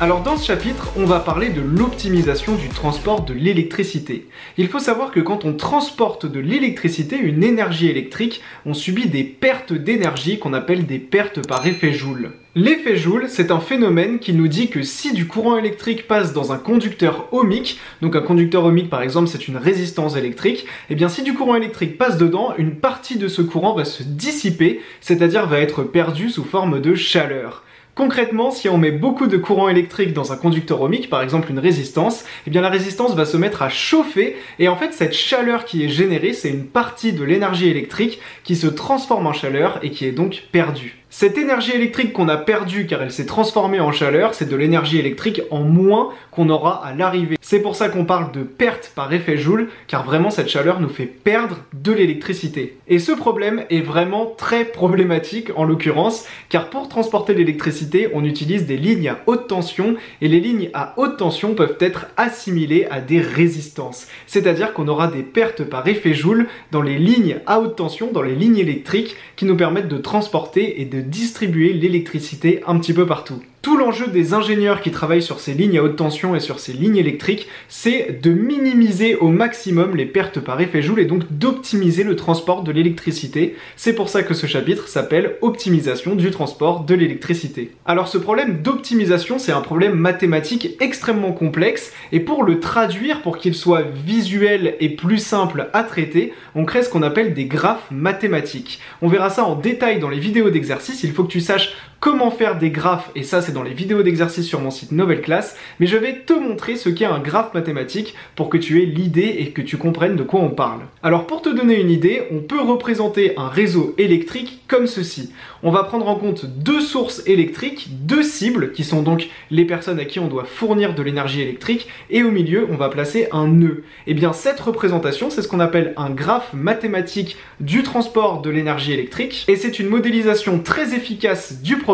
Alors dans ce chapitre, on va parler de l'optimisation du transport de l'électricité. Il faut savoir que quand on transporte de l'électricité, une énergie électrique, on subit des pertes d'énergie qu'on appelle des pertes par effet Joule. L'effet Joule, c'est un phénomène qui nous dit que si du courant électrique passe dans un conducteur ohmique, donc un conducteur ohmique par exemple c'est une résistance électrique, et bien si du courant électrique passe dedans, une partie de ce courant va se dissiper, c'est-à-dire va être perdue sous forme de chaleur. Concrètement, si on met beaucoup de courant électrique dans un conducteur ohmique, par exemple une résistance, eh bien la résistance va se mettre à chauffer et en fait cette chaleur qui est générée, c'est une partie de l'énergie électrique qui se transforme en chaleur et qui est donc perdue. Cette énergie électrique qu'on a perdue car elle s'est transformée en chaleur, c'est de l'énergie électrique en moins qu'on aura à l'arrivée. C'est pour ça qu'on parle de perte par effet Joule, car vraiment cette chaleur nous fait perdre de l'électricité. Et ce problème est vraiment très problématique en l'occurrence, car pour transporter l'électricité, on utilise des lignes à haute tension, et les lignes à haute tension peuvent être assimilées à des résistances. C'est-à-dire qu'on aura des pertes par effet Joule dans les lignes à haute tension, dans les lignes électriques, qui nous permettent de transporter et de distribuer l'électricité un petit peu partout. Tout l'enjeu des ingénieurs qui travaillent sur ces lignes à haute tension et sur ces lignes électriques, c'est de minimiser au maximum les pertes par effet Joule et donc d'optimiser le transport de l'électricité. C'est pour ça que ce chapitre s'appelle optimisation du transport de l'électricité. Alors ce problème d'optimisation, c'est un problème mathématique extrêmement complexe et pour le traduire, pour qu'il soit visuel et plus simple à traiter, on crée ce qu'on appelle des graphes mathématiques. On verra ça en détail dans les vidéos d'exercice, il faut que tu saches comment faire des graphes, et ça c'est dans les vidéos d'exercice sur mon site Novel Class, mais je vais te montrer ce qu'est un graphe mathématique pour que tu aies l'idée et que tu comprennes de quoi on parle. Alors pour te donner une idée, on peut représenter un réseau électrique comme ceci. On va prendre en compte deux sources électriques, deux cibles, qui sont donc les personnes à qui on doit fournir de l'énergie électrique, et au milieu on va placer un nœud. Et bien cette représentation, c'est ce qu'on appelle un graphe mathématique du transport de l'énergie électrique, et c'est une modélisation très efficace du problème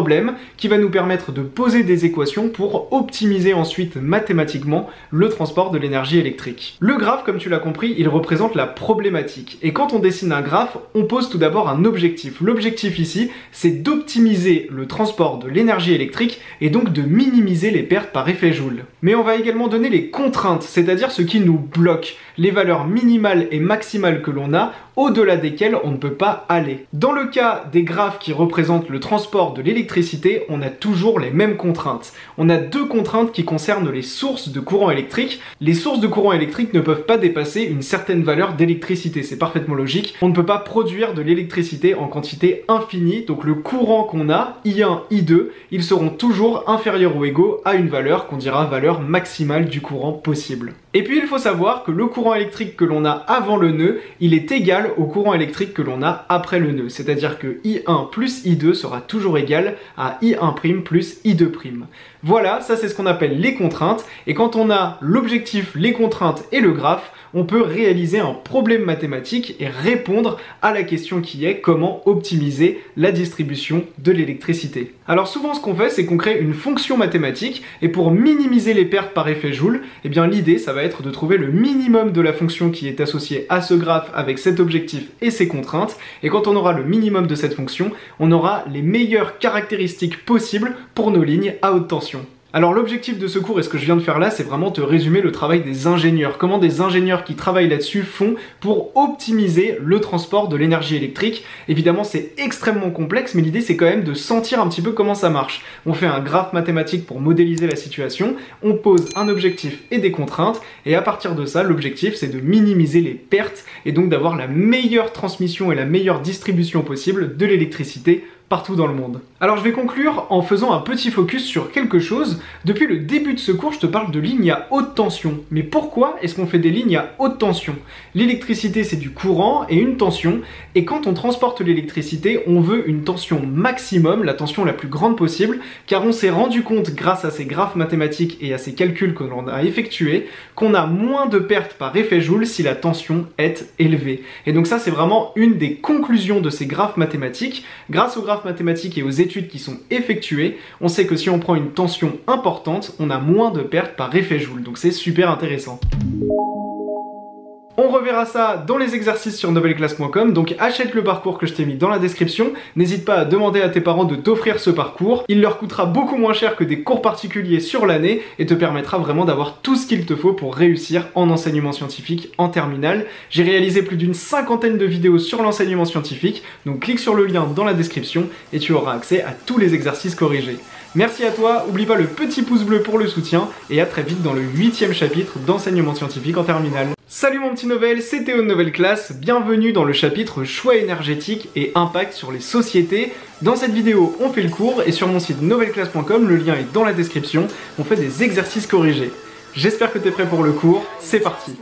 qui va nous permettre de poser des équations pour optimiser ensuite mathématiquement le transport de l'énergie électrique. Le graphe, comme tu l'as compris, il représente la problématique. Et quand on dessine un graphe, on pose tout d'abord un objectif. L'objectif ici, c'est d'optimiser le transport de l'énergie électrique et donc de minimiser les pertes par effet Joule. Mais on va également donner les contraintes, c'est-à-dire ce qui nous bloque, les valeurs minimales et maximales que l'on a, au-delà desquelles on ne peut pas aller. Dans le cas des graphes qui représentent le transport de l'électricité, on a toujours les mêmes contraintes. On a deux contraintes qui concernent les sources de courant électrique. Les sources de courant électrique ne peuvent pas dépasser une certaine valeur d'électricité, c'est parfaitement logique. On ne peut pas produire de l'électricité en quantité infinie, donc le courant qu'on a, I1, I2, ils seront toujours inférieurs ou égaux à une valeur qu'on dira valeur maximale du courant possible. Et puis il faut savoir que le courant électrique que l'on a avant le nœud, il est égal au courant électrique que l'on a après le nœud. C'est-à-dire que I1 plus I2 sera toujours égal à I1' plus I2'. Voilà, ça c'est ce qu'on appelle les contraintes. Et quand on a l'objectif, les contraintes et le graphe, on peut réaliser un problème mathématique et répondre à la question qui est comment optimiser la distribution de l'électricité. Alors souvent ce qu'on fait, c'est qu'on crée une fonction mathématique et pour minimiser les pertes par effet Joule, eh bien l'idée ça va être de trouver le minimum de la fonction qui est associée à ce graphe avec cet objectif et ses contraintes. Et quand on aura le minimum de cette fonction, on aura les meilleures caractéristiques possibles pour nos lignes à haute tension. Alors l'objectif de ce cours et ce que je viens de faire là, c'est vraiment te résumer le travail des ingénieurs. Comment des ingénieurs qui travaillent là-dessus font pour optimiser le transport de l'énergie électrique. Évidemment, c'est extrêmement complexe, mais l'idée c'est quand même de sentir un petit peu comment ça marche. On fait un graphe mathématique pour modéliser la situation, on pose un objectif et des contraintes, et à partir de ça, l'objectif c'est de minimiser les pertes et donc d'avoir la meilleure transmission et la meilleure distribution possible de l'électricité partout dans le monde. Alors je vais conclure en faisant un petit focus sur quelque chose. Depuis le début de ce cours, je te parle de lignes à haute tension. Mais pourquoi est-ce qu'on fait des lignes à haute tension? L'électricité, c'est du courant et une tension. Et quand on transporte l'électricité, on veut une tension maximum, la tension la plus grande possible, car on s'est rendu compte, grâce à ces graphes mathématiques et à ces calculs que l'on a effectués, qu'on a moins de pertes par effet Joule si la tension est élevée. Et donc ça, c'est vraiment une des conclusions de ces graphes mathématiques. Grâce aux graphes mathématiques et aux études qui sont effectuées, on sait que si on prend une tension importante, on a moins de pertes par effet Joule. Donc c'est super intéressant. On reverra ça dans les exercices sur novelleclasse.com, donc achète le parcours que je t'ai mis dans la description. N'hésite pas à demander à tes parents de t'offrir ce parcours. Il leur coûtera beaucoup moins cher que des cours particuliers sur l'année et te permettra vraiment d'avoir tout ce qu'il te faut pour réussir en enseignement scientifique en terminale. J'ai réalisé plus d'une 50aine de vidéos sur l'enseignement scientifique, donc clique sur le lien dans la description et tu auras accès à tous les exercices corrigés. Merci à toi, oublie pas le petit pouce bleu pour le soutien et à très vite dans le 8e chapitre d'enseignement scientifique en terminale. Salut mon petit Novel, c'est Théo de Novel Class, bienvenue dans le chapitre choix énergétique et impact sur les sociétés. Dans cette vidéo, on fait le cours et sur mon site novelleclasse.com, le lien est dans la description, on fait des exercices corrigés. J'espère que t'es prêt pour le cours, c'est parti.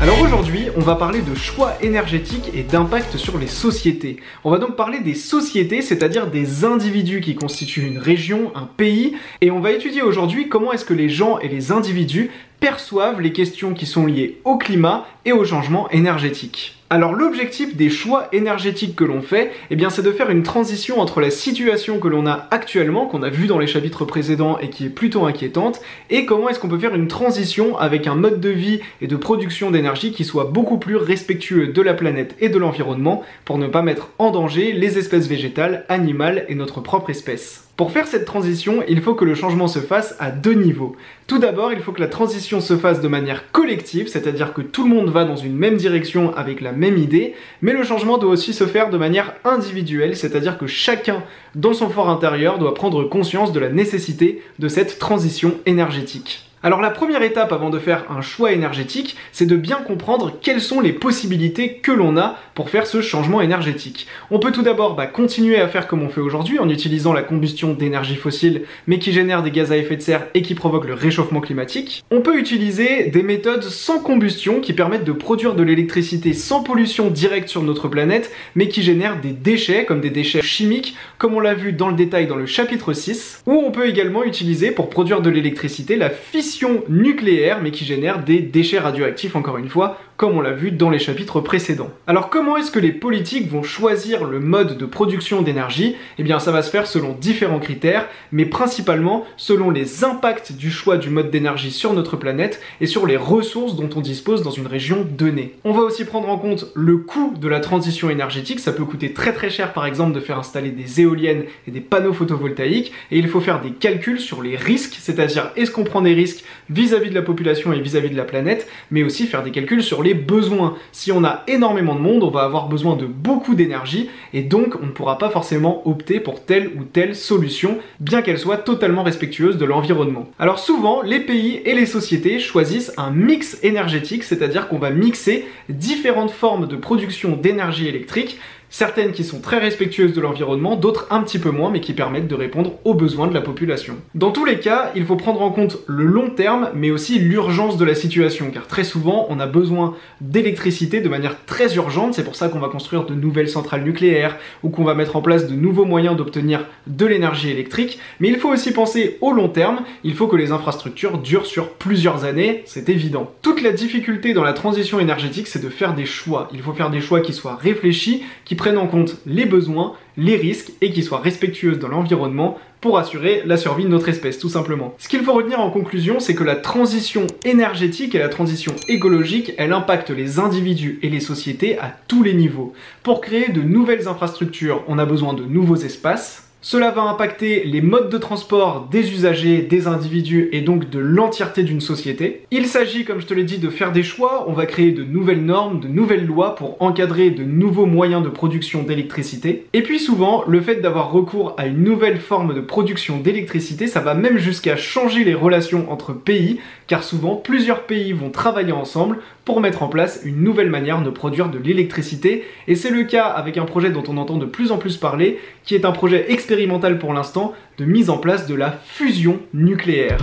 Alors aujourd'hui, on va parler de choix énergétiques et d'impact sur les sociétés. On va donc parler des sociétés, c'est-à-dire des individus qui constituent une région, un pays, et on va étudier aujourd'hui comment est-ce que les gens et les individus perçoivent les questions qui sont liées au climat et au changement énergétique. Alors l'objectif des choix énergétiques que l'on fait, eh bien c'est de faire une transition entre la situation que l'on a actuellement, qu'on a vu dans les chapitres précédents et qui est plutôt inquiétante, et comment est-ce qu'on peut faire une transition avec un mode de vie et de production d'énergie qui soit beaucoup plus respectueux de la planète et de l'environnement pour ne pas mettre en danger les espèces végétales, animales et notre propre espèce. Pour faire cette transition, il faut que le changement se fasse à deux niveaux. Tout d'abord, il faut que la transition se fasse de manière collective, c'est-à-dire que tout le monde va dans une même direction avec la même idée, mais le changement doit aussi se faire de manière individuelle, c'est-à-dire que chacun, dans son fort intérieur, doit prendre conscience de la nécessité de cette transition énergétique. Alors la première étape avant de faire un choix énergétique, c'est de bien comprendre quelles sont les possibilités que l'on a pour faire ce changement énergétique. On peut tout d'abord continuer à faire comme on fait aujourd'hui en utilisant la combustion d'énergie fossile mais qui génère des gaz à effet de serre et qui provoque le réchauffement climatique. On peut utiliser des méthodes sans combustion qui permettent de produire de l'électricité sans pollution directe sur notre planète mais qui génèrent des déchets comme des déchets chimiques comme on l'a vu dans le détail dans le chapitre 6. Ou on peut également utiliser pour produire de l'électricité la fission nucléaire mais qui génère des déchets radioactifs encore une fois comme on l'a vu dans les chapitres précédents. Alors comment est-ce que les politiques vont choisir le mode de production d'énergie? Eh bien ça va se faire selon différents critères mais principalement selon les impacts du choix du mode d'énergie sur notre planète et sur les ressources dont on dispose dans une région donnée. On va aussi prendre en compte le coût de la transition énergétique, ça peut coûter très cher par exemple de faire installer des éoliennes et des panneaux photovoltaïques et il faut faire des calculs sur les risques, c'est-à-dire est-ce qu'on prend des risques vis-à-vis de la population et vis-à-vis de la planète, mais aussi faire des calculs sur les besoins. Si on a énormément de monde, on va avoir besoin de beaucoup d'énergie et donc on ne pourra pas forcément opter pour telle ou telle solution, bien qu'elle soit totalement respectueuse de l'environnement. Alors souvent, les pays et les sociétés choisissent un mix énergétique, c'est-à-dire qu'on va mixer différentes formes de production d'énergie électrique Certaines qui sont très respectueuses de l'environnement, d'autres un petit peu moins, mais qui permettent de répondre aux besoins de la population. Dans tous les cas, il faut prendre en compte le long terme, mais aussi l'urgence de la situation, car très souvent, on a besoin d'électricité de manière très urgente. C'est pour ça qu'on va construire de nouvelles centrales nucléaires, ou qu'on va mettre en place de nouveaux moyens d'obtenir de l'énergie électrique. Mais il faut aussi penser au long terme, il faut que les infrastructures durent sur plusieurs années, c'est évident. Toute la difficulté dans la transition énergétique, c'est de faire des choix. Il faut faire des choix qui soient réfléchis, qui prennent en compte les besoins, les risques et qui soient respectueux dans l'environnement pour assurer la survie de notre espèce, tout simplement. Ce qu'il faut retenir en conclusion, c'est que la transition énergétique et la transition écologique, elle impacte les individus et les sociétés à tous les niveaux. Pour créer de nouvelles infrastructures, on a besoin de nouveaux espaces. Cela va impacter les modes de transport des usagers, des individus et donc de l'entièreté d'une société. Il s'agit, comme je te l'ai dit, de faire des choix. On va créer de nouvelles normes, de nouvelles lois pour encadrer de nouveaux moyens de production d'électricité. Et puis souvent, le fait d'avoir recours à une nouvelle forme de production d'électricité, ça va même jusqu'à changer les relations entre pays, car souvent plusieurs pays vont travailler ensemble pour mettre en place une nouvelle manière de produire de l'électricité. Et c'est le cas avec un projet dont on entend de plus en plus parler, qui est un projet expérimental pour l'instant de mise en place de la fusion nucléaire.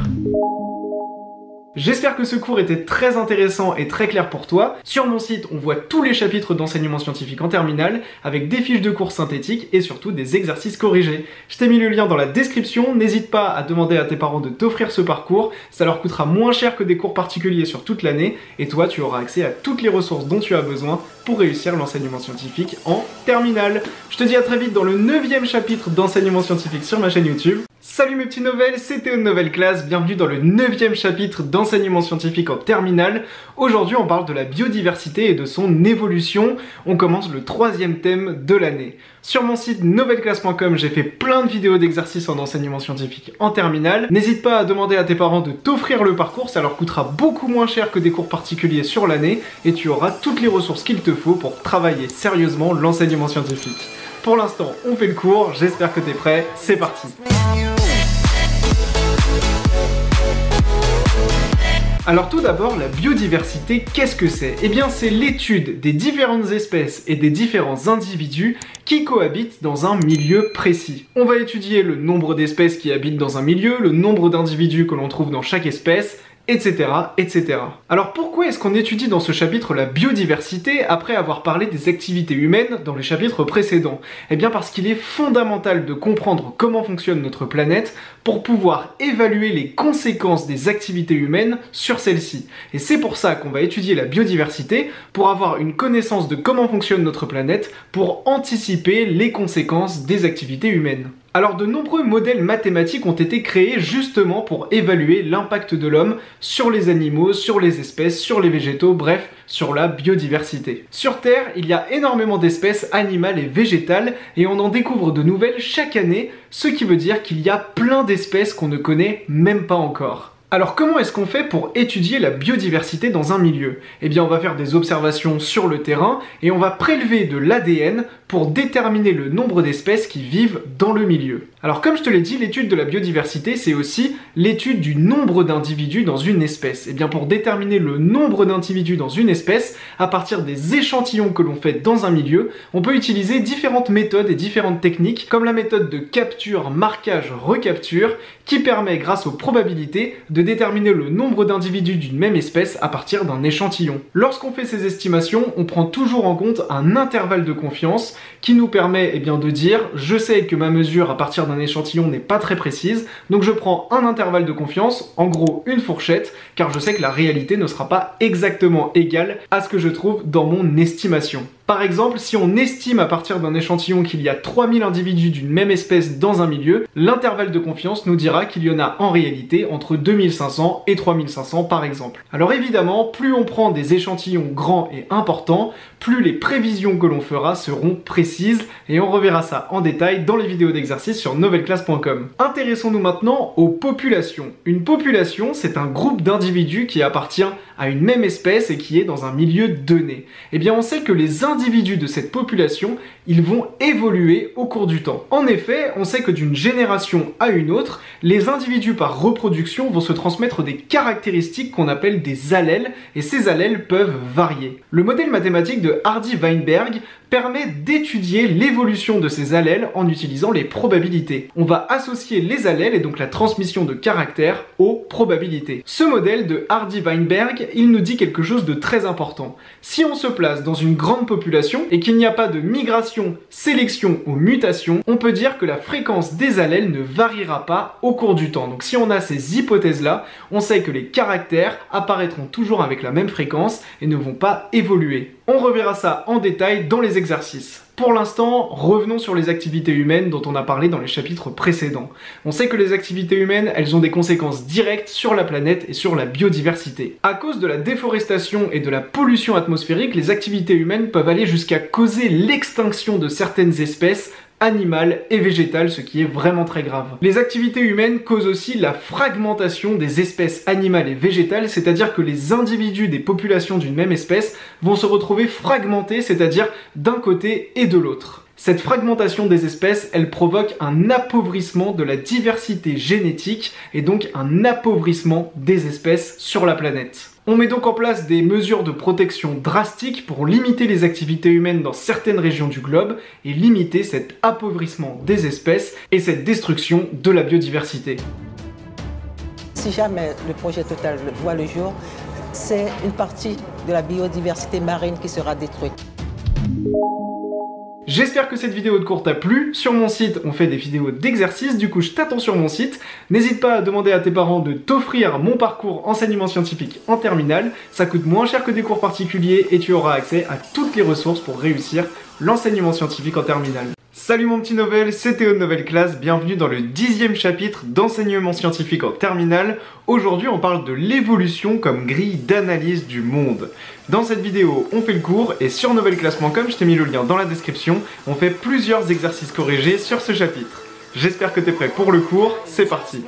J'espère que ce cours était très intéressant et très clair pour toi. Sur mon site, on voit tous les chapitres d'enseignement scientifique en terminale, avec des fiches de cours synthétiques et surtout des exercices corrigés. Je t'ai mis le lien dans la description, n'hésite pas à demander à tes parents de t'offrir ce parcours, ça leur coûtera moins cher que des cours particuliers sur toute l'année, et toi tu auras accès à toutes les ressources dont tu as besoin pour réussir l'enseignement scientifique en terminale. Je te dis à très vite dans le 9e chapitre d'enseignement scientifique sur ma chaîne YouTube. Salut mes petits novels, c'est Théo de Nouvelle Classe, bienvenue dans le 9e chapitre d'enseignement scientifique en terminale. Aujourd'hui on parle de la biodiversité et de son évolution. On commence le 3e thème de l'année. Sur mon site novelleclasse.com, j'ai fait plein de vidéos d'exercices en enseignement scientifique en terminale. N'hésite pas à demander à tes parents de t'offrir le parcours, ça leur coûtera beaucoup moins cher que des cours particuliers sur l'année et tu auras toutes les ressources qu'il te faut pour travailler sérieusement l'enseignement scientifique. Pour l'instant, on fait le cours, j'espère que t'es prêt, c'est parti. Alors tout d'abord, la biodiversité, qu'est-ce que c'est? Eh bien c'est l'étude des différentes espèces et des différents individus qui cohabitent dans un milieu précis. On va étudier le nombre d'espèces qui habitent dans un milieu, le nombre d'individus que l'on trouve dans chaque espèce, etc., etc. Alors pourquoi est-ce qu'on étudie dans ce chapitre la biodiversité après avoir parlé des activités humaines dans les chapitres précédents? Eh bien parce qu'il est fondamental de comprendre comment fonctionne notre planète pour pouvoir évaluer les conséquences des activités humaines sur celle-ci. Et c'est pour ça qu'on va étudier la biodiversité, pour avoir une connaissance de comment fonctionne notre planète, pour anticiper les conséquences des activités humaines. Alors de nombreux modèles mathématiques ont été créés justement pour évaluer l'impact de l'homme sur les animaux, sur les espèces, sur les végétaux, bref, sur la biodiversité. Sur Terre, il y a énormément d'espèces animales et végétales et on en découvre de nouvelles chaque année, ce qui veut dire qu'il y a plein d'espèces qu'on ne connaît même pas encore. Alors comment est-ce qu'on fait pour étudier la biodiversité dans un milieu? Eh bien on va faire des observations sur le terrain et on va prélever de l'ADN pour déterminer le nombre d'espèces qui vivent dans le milieu. Alors comme je te l'ai dit, l'étude de la biodiversité c'est aussi l'étude du nombre d'individus dans une espèce. Et bien pour déterminer le nombre d'individus dans une espèce, à partir des échantillons que l'on fait dans un milieu, on peut utiliser différentes méthodes et différentes techniques comme la méthode de capture, marquage, recapture qui permet grâce aux probabilités de déterminer le nombre d'individus d'une même espèce à partir d'un échantillon. Lorsqu'on fait ces estimations, on prend toujours en compte un intervalle de confiance qui nous permet de dire je sais que ma mesure à partir d'un échantillon n'est pas très précise, donc je prends un intervalle de confiance, en gros une fourchette, car je sais que la réalité ne sera pas exactement égale à ce que je trouve dans mon estimation. Par exemple, si on estime à partir d'un échantillon qu'il y a 3000 individus d'une même espèce dans un milieu, l'intervalle de confiance nous dira qu'il y en a en réalité entre 2500 et 3500 par exemple. Alors évidemment, plus on prend des échantillons grands et importants, plus les prévisions que l'on fera seront précises et on reverra ça en détail dans les vidéos d'exercice sur novelleclasse.com. Intéressons-nous maintenant aux populations. Une population, c'est un groupe d'individus qui appartient à une même espèce et qui est dans un milieu donné. Eh bien on sait que les individus de cette population, ils vont évoluer au cours du temps. En effet, on sait que d'une génération à une autre, les individus par reproduction vont se transmettre des caractéristiques qu'on appelle des allèles, et ces allèles peuvent varier. Le modèle mathématique de Hardy-Weinberg permet d'étudier l'évolution de ces allèles en utilisant les probabilités. On va associer les allèles et donc la transmission de caractères aux probabilités. Ce modèle de Hardy-Weinberg, il nous dit quelque chose de très important. Si on se place dans une grande population et qu'il n'y a pas de migration, sélection ou mutation, on peut dire que la fréquence des allèles ne variera pas au cours du temps. Donc si on a ces hypothèses-là, on sait que les caractères apparaîtront toujours avec la même fréquence et ne vont pas évoluer. On reverra ça en détail dans les exercices. Pour l'instant, revenons sur les activités humaines dont on a parlé dans les chapitres précédents. On sait que les activités humaines, elles ont des conséquences directes sur la planète et sur la biodiversité. À cause de la déforestation et de la pollution atmosphérique, les activités humaines peuvent aller jusqu'à causer l'extinction de certaines espèces animales et végétales, ce qui est vraiment très grave. Les activités humaines causent aussi la fragmentation des espèces animales et végétales, c'est-à-dire que les individus des populations d'une même espèce vont se retrouver fragmentés, c'est-à-dire d'un côté et de l'autre. Cette fragmentation des espèces, elle provoque un appauvrissement de la diversité génétique et donc un appauvrissement des espèces sur la planète. On met donc en place des mesures de protection drastiques pour limiter les activités humaines dans certaines régions du globe et limiter cet appauvrissement des espèces et cette destruction de la biodiversité. Si jamais le projet Total voit le jour, c'est une partie de la biodiversité marine qui sera détruite. J'espère que cette vidéo de cours t'a plu. Sur mon site, on fait des vidéos d'exercices, du coup je t'attends sur mon site. N'hésite pas à demander à tes parents de t'offrir mon parcours enseignement scientifique en terminale. Ça coûte moins cher que des cours particuliers et tu auras accès à toutes les ressources pour réussir l'enseignement scientifique en terminale. Salut mon petit Novel, c'est Théo de Nouvelle Classe, bienvenue dans le 10e chapitre d'enseignement scientifique en terminale. Aujourd'hui on parle de l'évolution comme grille d'analyse du monde. Dans cette vidéo on fait le cours et sur novelleclasse.com, je t'ai mis le lien dans la description, on fait plusieurs exercices corrigés sur ce chapitre. J'espère que t'es prêt pour le cours, c'est parti.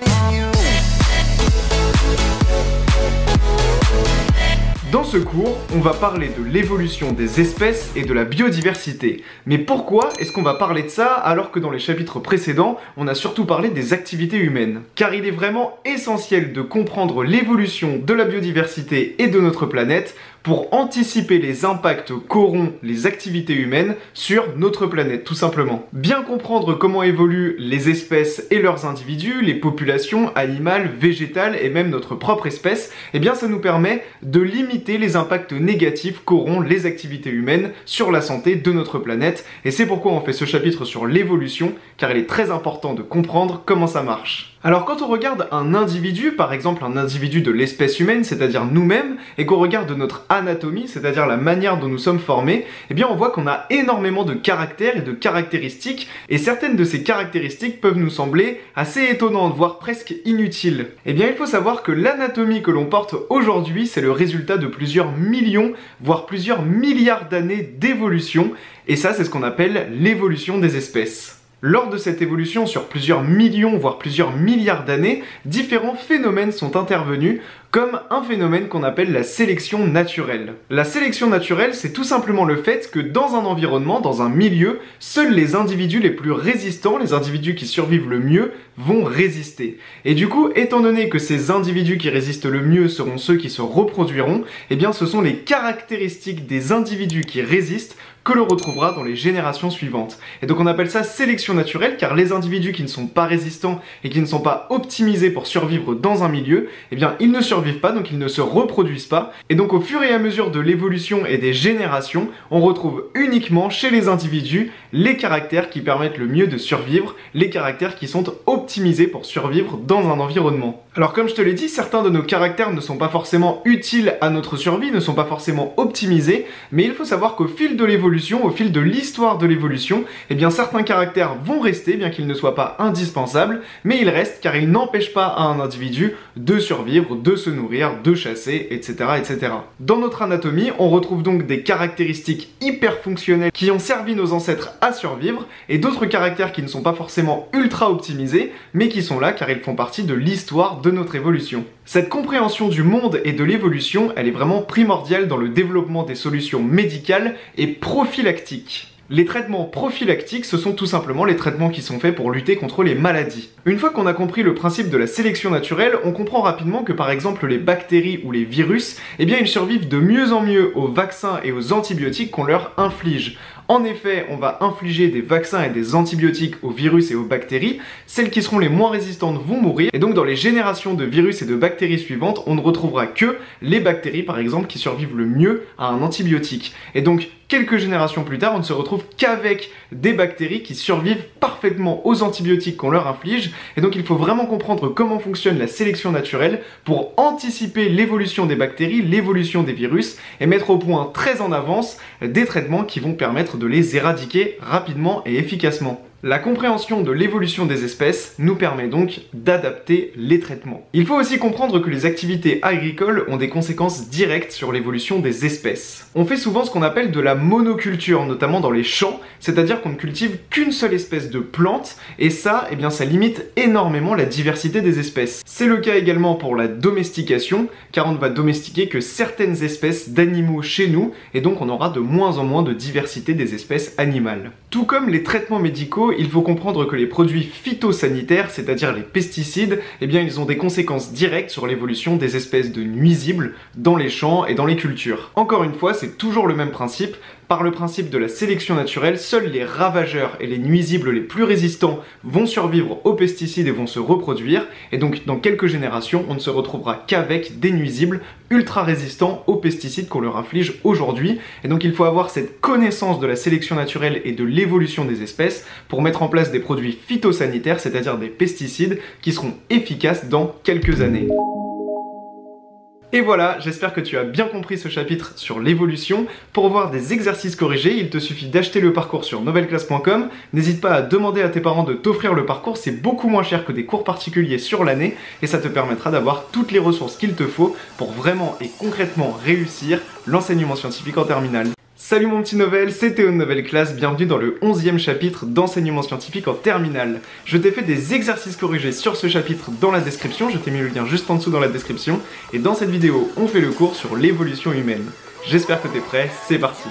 Dans ce cours, on va parler de l'évolution des espèces et de la biodiversité. Mais pourquoi est-ce qu'on va parler de ça alors que dans les chapitres précédents, on a surtout parlé des activités humaines? Car il est vraiment essentiel de comprendre l'évolution de la biodiversité et de notre planète pour anticiper les impacts qu'auront les activités humaines sur notre planète, tout simplement. Bien comprendre comment évoluent les espèces et leurs individus, les populations animales, végétales et même notre propre espèce, eh bien ça nous permet de limiter les impacts négatifs qu'auront les activités humaines sur la santé de notre planète. Et c'est pourquoi on fait ce chapitre sur l'évolution, car il est très important de comprendre comment ça marche. Alors quand on regarde un individu, par exemple un individu de l'espèce humaine, c'est-à-dire nous-mêmes, et qu'on regarde notre anatomie, c'est-à-dire la manière dont nous sommes formés, eh bien on voit qu'on a énormément de caractères et de caractéristiques, et certaines de ces caractéristiques peuvent nous sembler assez étonnantes, voire presque inutiles. Eh bien il faut savoir que l'anatomie que l'on porte aujourd'hui, c'est le résultat de plusieurs millions, voire plusieurs milliards d'années d'évolution, et ça c'est ce qu'on appelle l'évolution des espèces. Lors de cette évolution sur plusieurs millions, voire plusieurs milliards d'années, différents phénomènes sont intervenus, comme un phénomène qu'on appelle la sélection naturelle. La sélection naturelle, c'est tout simplement le fait que dans un environnement, dans un milieu, seuls les individus les plus résistants, les individus qui survivent le mieux, vont résister. Et du coup, étant donné que ces individus qui résistent le mieux seront ceux qui se reproduiront, eh bien ce sont les caractéristiques des individus qui résistent que l'on retrouvera dans les générations suivantes. Et donc on appelle ça sélection naturelle, car les individus qui ne sont pas résistants et qui ne sont pas optimisés pour survivre dans un milieu, eh bien ils ne survivent pas, donc ils ne se reproduisent pas. Et donc au fur et à mesure de l'évolution et des générations, on retrouve uniquement chez les individus les caractères qui permettent le mieux de survivre, les caractères qui sont optimisés pour survivre dans un environnement. Alors comme je te l'ai dit, certains de nos caractères ne sont pas forcément utiles à notre survie, ne sont pas forcément optimisés, mais il faut savoir qu'au fil de l'évolution, au fil de l'histoire de l'évolution, eh bien certains caractères vont rester, bien qu'ils ne soient pas indispensables, mais ils restent car ils n'empêchent pas à un individu de survivre, de se nourrir, de chasser, etc., etc. Dans notre anatomie, on retrouve donc des caractéristiques hyper fonctionnelles qui ont servi nos ancêtres à survivre, et d'autres caractères qui ne sont pas forcément ultra optimisés, mais qui sont là car ils font partie de l'histoire de notre évolution. Cette compréhension du monde et de l'évolution, elle est vraiment primordiale dans le développement des solutions médicales et prophylactiques. Les traitements prophylactiques, ce sont tout simplement les traitements qui sont faits pour lutter contre les maladies. Une fois qu'on a compris le principe de la sélection naturelle, on comprend rapidement que par exemple les bactéries ou les virus, eh bien ils survivent de mieux en mieux aux vaccins et aux antibiotiques qu'on leur inflige. En effet, on va infliger des vaccins et des antibiotiques aux virus et aux bactéries. Celles qui seront les moins résistantes vont mourir. Et donc dans les générations de virus et de bactéries suivantes, on ne retrouvera que les bactéries par exemple qui survivent le mieux à un antibiotique. Et donc quelques générations plus tard, on ne se retrouve qu'avec des bactéries qui survivent parfaitement aux antibiotiques qu'on leur inflige. Et donc il faut vraiment comprendre comment fonctionne la sélection naturelle pour anticiper l'évolution des bactéries, l'évolution des virus et mettre au point très en avance des traitements qui vont permettre de les éradiquer rapidement et efficacement. La compréhension de l'évolution des espèces nous permet donc d'adapter les traitements. Il faut aussi comprendre que les activités agricoles ont des conséquences directes sur l'évolution des espèces. On fait souvent ce qu'on appelle de la monoculture, notamment dans les champs, c'est-à-dire qu'on ne cultive qu'une seule espèce de plante, et ça, eh bien, ça limite énormément la diversité des espèces. C'est le cas également pour la domestication, car on ne va domestiquer que certaines espèces d'animaux chez nous, et donc on aura de moins en moins de diversité des espèces animales. Tout comme les traitements médicaux, il faut comprendre que les produits phytosanitaires, c'est-à-dire les pesticides, eh bien ils ont des conséquences directes sur l'évolution des espèces de nuisibles dans les champs et dans les cultures. Encore une fois, c'est toujours le même principe. Par le principe de la sélection naturelle, seuls les ravageurs et les nuisibles les plus résistants vont survivre aux pesticides et vont se reproduire. Et donc dans quelques générations, on ne se retrouvera qu'avec des nuisibles ultra résistants aux pesticides qu'on leur inflige aujourd'hui. Et donc il faut avoir cette connaissance de la sélection naturelle et de l'évolution des espèces pour mettre en place des produits phytosanitaires, c'est-à-dire des pesticides qui seront efficaces dans quelques années. Et voilà, j'espère que tu as bien compris ce chapitre sur l'évolution. Pour voir des exercices corrigés, il te suffit d'acheter le parcours sur novelleclasse.com. N'hésite pas à demander à tes parents de t'offrir le parcours, c'est beaucoup moins cher que des cours particuliers sur l'année et ça te permettra d'avoir toutes les ressources qu'il te faut pour vraiment et concrètement réussir l'enseignement scientifique en terminale. Salut mon petit Novel, c'est Théo de Novel Class, bienvenue dans le 11e chapitre d'enseignement scientifique en terminale. Je t'ai fait des exercices corrigés sur ce chapitre dans la description, je t'ai mis le lien juste en dessous dans la description, et dans cette vidéo, on fait le cours sur l'évolution humaine. J'espère que t'es prêt, c'est parti.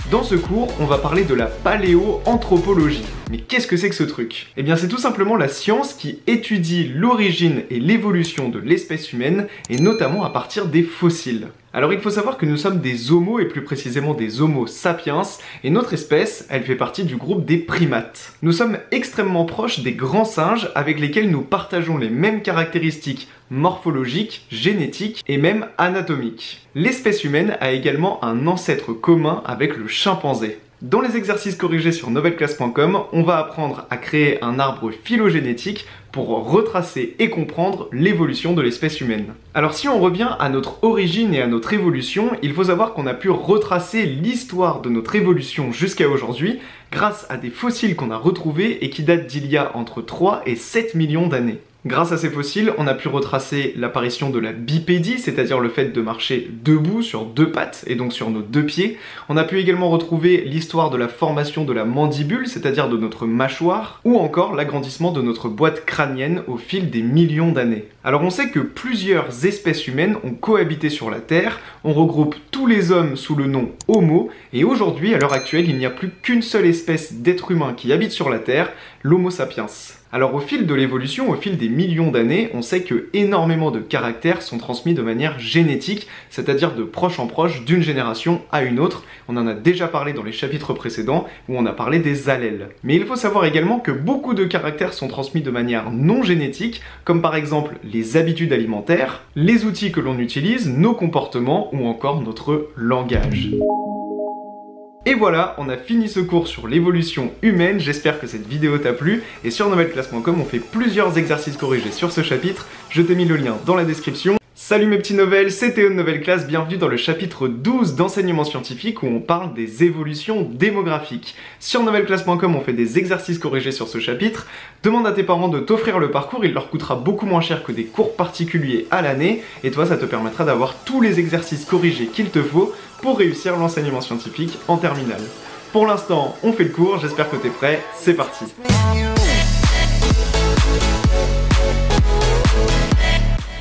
Dans ce cours, on va parler de la paléoanthropologie. Mais qu'est-ce que c'est que ce truc? Eh bien c'est tout simplement la science qui étudie l'origine et l'évolution de l'espèce humaine, et notamment à partir des fossiles. Alors il faut savoir que nous sommes des homos, et plus précisément des homo sapiens, et notre espèce, elle fait partie du groupe des primates. Nous sommes extrêmement proches des grands singes avec lesquels nous partageons les mêmes caractéristiques morphologiques, génétiques et même anatomiques. L'espèce humaine a également un ancêtre commun avec le chimpanzé. Dans les exercices corrigés sur novelleclasse.com, on va apprendre à créer un arbre phylogénétique pour retracer et comprendre l'évolution de l'espèce humaine. Alors si on revient à notre origine et à notre évolution, il faut savoir qu'on a pu retracer l'histoire de notre évolution jusqu'à aujourd'hui grâce à des fossiles qu'on a retrouvés et qui datent d'il y a entre 3 et 7 millions d'années. Grâce à ces fossiles, on a pu retracer l'apparition de la bipédie, c'est-à-dire le fait de marcher debout sur deux pattes et donc sur nos deux pieds. On a pu également retrouver l'histoire de la formation de la mandibule, c'est-à-dire de notre mâchoire, ou encore l'agrandissement de notre boîte crânienne au fil des millions d'années. Alors on sait que plusieurs espèces humaines ont cohabité sur la Terre, on regroupe tous les hommes sous le nom Homo, et aujourd'hui, à l'heure actuelle, il n'y a plus qu'une seule espèce d'être humain qui habite sur la Terre, l'Homo sapiens. Alors au fil de l'évolution, au fil des millions d'années, on sait que énormément de caractères sont transmis de manière génétique, c'est-à-dire de proche en proche, d'une génération à une autre. On en a déjà parlé dans les chapitres précédents, où on a parlé des allèles. Mais il faut savoir également que beaucoup de caractères sont transmis de manière non génétique, comme par exemple les habitudes alimentaires, les outils que l'on utilise, nos comportements, ou encore notre langage. Et voilà, on a fini ce cours sur l'évolution humaine, j'espère que cette vidéo t'a plu, et sur novelleclasse.com on fait plusieurs exercices corrigés sur ce chapitre, je t'ai mis le lien dans la description. Salut mes petits Novels, c'est Théo de Novel Class, bienvenue dans le chapitre 12 d'enseignement scientifique où on parle des évolutions démographiques. Sur novelleclasse.com on fait des exercices corrigés sur ce chapitre, demande à tes parents de t'offrir le parcours, il leur coûtera beaucoup moins cher que des cours particuliers à l'année, et toi ça te permettra d'avoir tous les exercices corrigés qu'il te faut pour réussir l'enseignement scientifique en terminale. Pour l'instant, on fait le cours, j'espère que t'es prêt, c'est parti.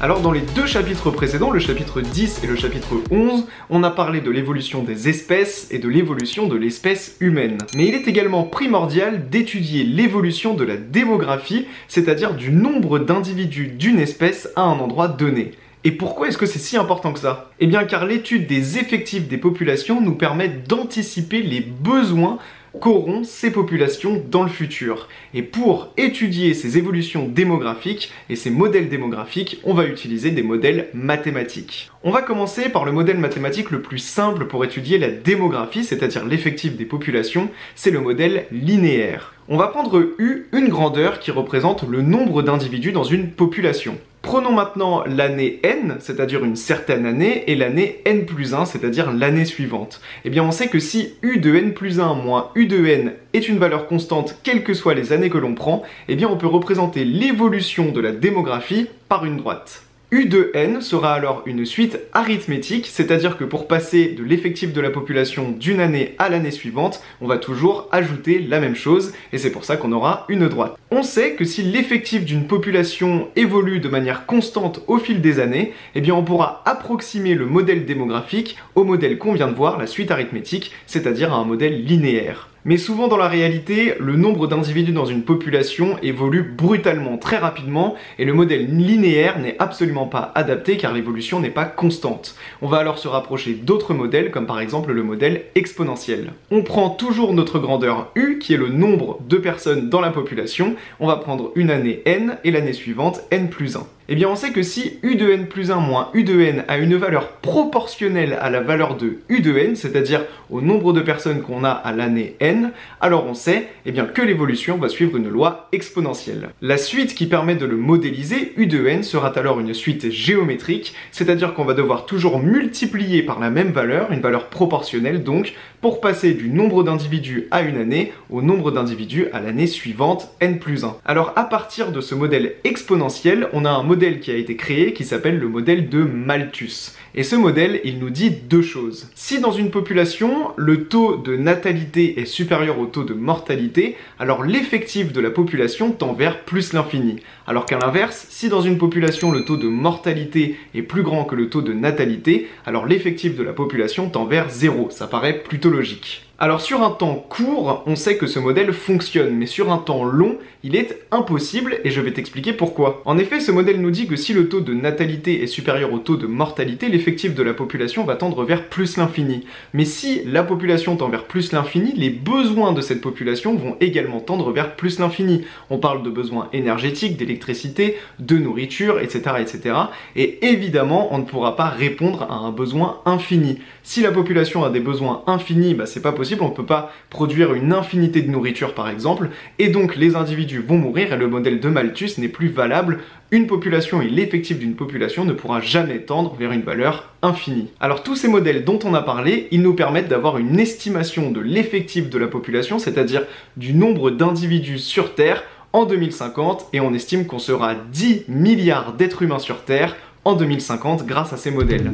Alors dans les deux chapitres précédents, le chapitre 10 et le chapitre 11, on a parlé de l'évolution des espèces et de l'évolution de l'espèce humaine. Mais il est également primordial d'étudier l'évolution de la démographie, c'est-à-dire du nombre d'individus d'une espèce à un endroit donné. Et pourquoi est-ce que c'est si important que ça? Eh bien car l'étude des effectifs des populations nous permet d'anticiper les besoins qu'auront ces populations dans le futur. Et pour étudier ces évolutions démographiques et ces modèles démographiques, on va utiliser des modèles mathématiques. On va commencer par le modèle mathématique le plus simple pour étudier la démographie, c'est-à-dire l'effectif des populations, c'est le modèle linéaire. On va prendre U, une grandeur qui représente le nombre d'individus dans une population. Prenons maintenant l'année n, c'est-à-dire une certaine année, et l'année n plus 1, c'est-à-dire l'année suivante. Eh bien on sait que si U de n plus 1 moins U de n est une valeur constante, quelles que soient les années que l'on prend, eh bien on peut représenter l'évolution de la démographie par une droite. U de n sera alors une suite arithmétique, c'est-à-dire que pour passer de l'effectif de la population d'une année à l'année suivante, on va toujours ajouter la même chose, et c'est pour ça qu'on aura une droite. On sait que si l'effectif d'une population évolue de manière constante au fil des années, eh bien on pourra approximer le modèle démographique au modèle qu'on vient de voir, la suite arithmétique, c'est-à-dire à un modèle linéaire. Mais souvent dans la réalité, le nombre d'individus dans une population évolue brutalement, très rapidement, et le modèle linéaire n'est absolument pas adapté car l'évolution n'est pas constante. On va alors se rapprocher d'autres modèles, comme par exemple le modèle exponentiel. On prend toujours notre grandeur U, qui est le nombre de personnes dans la population, on va prendre une année n, et l'année suivante n plus 1. Eh bien on sait que si U de n plus 1 moins U de n a une valeur proportionnelle à la valeur de U de n, c'est-à-dire au nombre de personnes qu'on a à l'année n, alors on sait que l'évolution va suivre une loi exponentielle. La suite qui permet de le modéliser, U de n, sera alors une suite géométrique, c'est-à-dire qu'on va devoir toujours multiplier par la même valeur, une valeur proportionnelle donc, pour passer du nombre d'individus à une année au nombre d'individus à l'année suivante, n plus 1. Alors à partir de ce modèle exponentiel, on a un modèle qui a été créé qui s'appelle le modèle de Malthus. Et ce modèle, il nous dit deux choses. Si dans une population, le taux de natalité est supérieur au taux de mortalité, alors l'effectif de la population tend vers plus l'infini. Alors qu'à l'inverse, si dans une population, le taux de mortalité est plus grand que le taux de natalité, alors l'effectif de la population tend vers 0. Ça paraît plutôt logique. Alors sur un temps court, on sait que ce modèle fonctionne, mais sur un temps long, il est impossible et je vais t'expliquer pourquoi. En effet, ce modèle nous dit que si le taux de natalité est supérieur au taux de mortalité, l'effectif de la population va tendre vers plus l'infini. Mais si la population tend vers plus l'infini, les besoins de cette population vont également tendre vers plus l'infini. On parle de besoins énergétiques, d'électricité, de nourriture, etc., etc. Et évidemment, on ne pourra pas répondre à un besoin infini. Si la population a des besoins infinis, c'est pas possible, on ne peut pas produire une infinité de nourriture par exemple, et donc les individus vont mourir et le modèle de Malthus n'est plus valable. Une population et l'effectif d'une population ne pourra jamais tendre vers une valeur infinie. Alors tous ces modèles dont on a parlé, ils nous permettent d'avoir une estimation de l'effectif de la population, c'est-à-dire du nombre d'individus sur Terre en 2050, et on estime qu'on sera 10 milliards d'êtres humains sur Terre en 2050 grâce à ces modèles.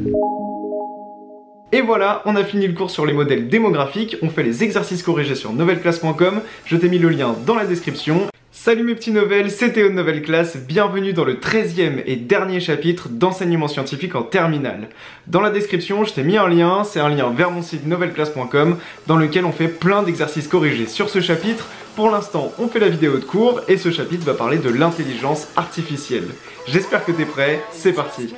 Et voilà, on a fini le cours sur les modèles démographiques, on fait les exercices corrigés sur novelleclass.com, je t'ai mis le lien dans la description. Salut mes petits novels, c'est Théo de Nouvelle Classe, bienvenue dans le 13e et dernier chapitre d'enseignement scientifique en terminale. Dans la description, je t'ai mis un lien, c'est un lien vers mon site novelleclass.com dans lequel on fait plein d'exercices corrigés sur ce chapitre. Pour l'instant, on fait la vidéo de cours et ce chapitre va parler de l'intelligence artificielle. J'espère que t'es prêt, c'est parti.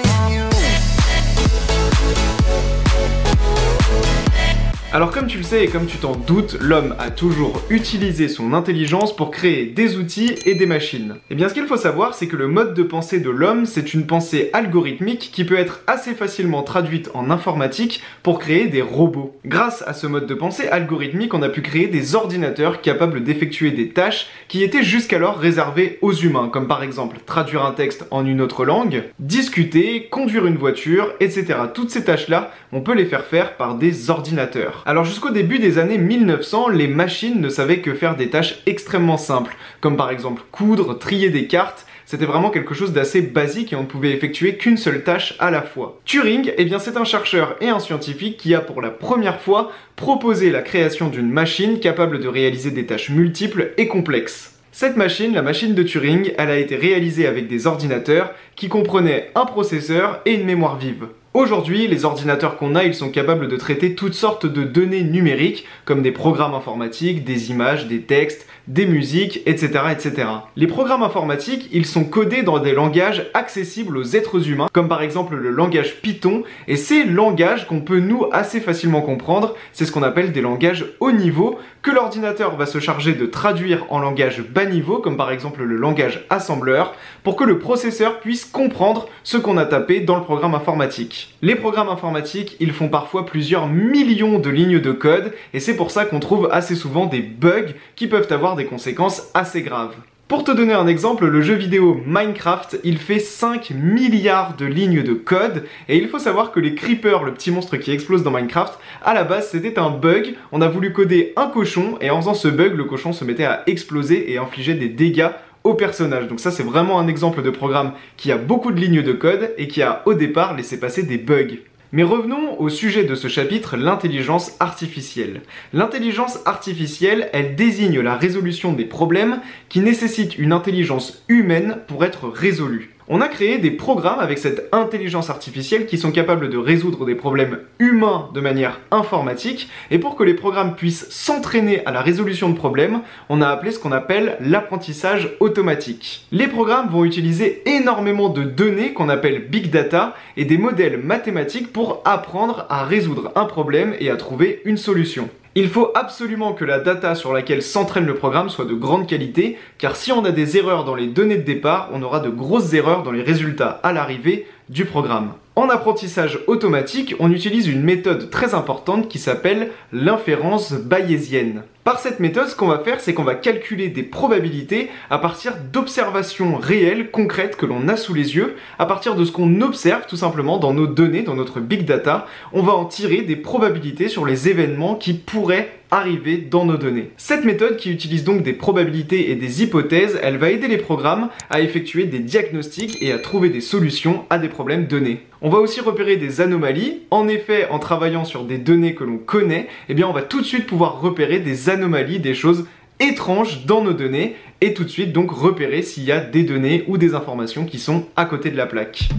Alors comme tu le sais et comme tu t'en doutes, l'homme a toujours utilisé son intelligence pour créer des outils et des machines. Et bien ce qu'il faut savoir, c'est que le mode de pensée de l'homme, c'est une pensée algorithmique qui peut être assez facilement traduite en informatique pour créer des robots. Grâce à ce mode de pensée algorithmique, on a pu créer des ordinateurs capables d'effectuer des tâches qui étaient jusqu'alors réservées aux humains, comme par exemple traduire un texte en une autre langue, discuter, conduire une voiture, etc. Toutes ces tâches-là, on peut les faire par des ordinateurs. Alors jusqu'au début des années 1900, les machines ne savaient que faire des tâches extrêmement simples, comme par exemple coudre, trier des cartes. C'était vraiment quelque chose d'assez basique et on ne pouvait effectuer qu'une seule tâche à la fois. Turing, c'est un chercheur et un scientifique qui a pour la première fois proposé la création d'une machine capable de réaliser des tâches multiples et complexes. Cette machine, la machine de Turing, elle a été réalisée avec des ordinateurs qui comprenaient un processeur et une mémoire vive. Aujourd'hui, les ordinateurs qu'on a, ils sont capables de traiter toutes sortes de données numériques, comme des programmes informatiques, des images, des textes, des musiques, etc., etc. Les programmes informatiques, ils sont codés dans des langages accessibles aux êtres humains, comme par exemple le langage Python, et ces langages qu'on peut nous assez facilement comprendre, c'est ce qu'on appelle des langages haut niveau, que l'ordinateur va se charger de traduire en langage bas niveau, comme par exemple le langage assembleur, pour que le processeur puisse comprendre ce qu'on a tapé dans le programme informatique. Les programmes informatiques, ils font parfois plusieurs millions de lignes de code, et c'est pour ça qu'on trouve assez souvent des bugs qui peuvent avoir des conséquences assez graves. Pour te donner un exemple, le jeu vidéo Minecraft, il fait 5 milliards de lignes de code, et il faut savoir que les creepers, le petit monstre qui explose dans Minecraft, à la base c'était un bug, on a voulu coder un cochon, et en faisant ce bug, le cochon se mettait à exploser et infliger des dégâts au personnage. Donc ça c'est vraiment un exemple de programme qui a beaucoup de lignes de code, et qui a au départ laissé passer des bugs. Mais revenons au sujet de ce chapitre, l'intelligence artificielle. L'intelligence artificielle, elle désigne la résolution des problèmes qui nécessitent une intelligence humaine pour être résolus. On a créé des programmes avec cette intelligence artificielle qui sont capables de résoudre des problèmes humains de manière informatique, et pour que les programmes puissent s'entraîner à la résolution de problèmes, on a appelé ce qu'on appelle l'apprentissage automatique. Les programmes vont utiliser énormément de données qu'on appelle big data et des modèles mathématiques pour apprendre à résoudre un problème et à trouver une solution. Il faut absolument que la data sur laquelle s'entraîne le programme soit de grande qualité, car si on a des erreurs dans les données de départ, on aura de grosses erreurs dans les résultats à l'arrivée du programme. En apprentissage automatique, on utilise une méthode très importante qui s'appelle l'inférence bayésienne. Par cette méthode, ce qu'on va faire, c'est qu'on va calculer des probabilités à partir d'observations réelles, concrètes que l'on a sous les yeux, à partir de ce qu'on observe tout simplement dans nos données, dans notre big data, on va en tirer des probabilités sur les événements qui pourraient arriver dans nos données. Cette méthode, qui utilise donc des probabilités et des hypothèses, elle va aider les programmes à effectuer des diagnostics et à trouver des solutions à des problèmes donnés. On va aussi repérer des anomalies. En effet, en travaillant sur des données que l'on connaît, eh bien on va tout de suite pouvoir repérer des anomalies, des choses étranges dans nos données, et tout de suite donc repérer s'il y a des données ou des informations qui sont à côté de la plaque.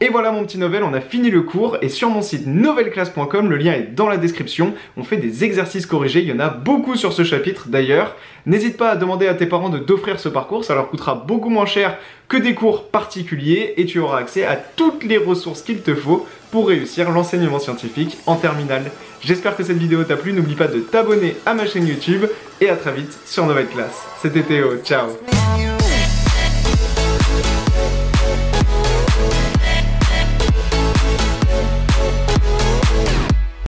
Et voilà mon petit Novel, on a fini le cours, et sur mon site novelclass.com, le lien est dans la description, on fait des exercices corrigés, il y en a beaucoup sur ce chapitre d'ailleurs. N'hésite pas à demander à tes parents d'offrir ce parcours, ça leur coûtera beaucoup moins cher que des cours particuliers, et tu auras accès à toutes les ressources qu'il te faut pour réussir l'enseignement scientifique en terminale. J'espère que cette vidéo t'a plu, n'oublie pas de t'abonner à ma chaîne YouTube, et à très vite sur Novel Class. C'était Théo, ciao.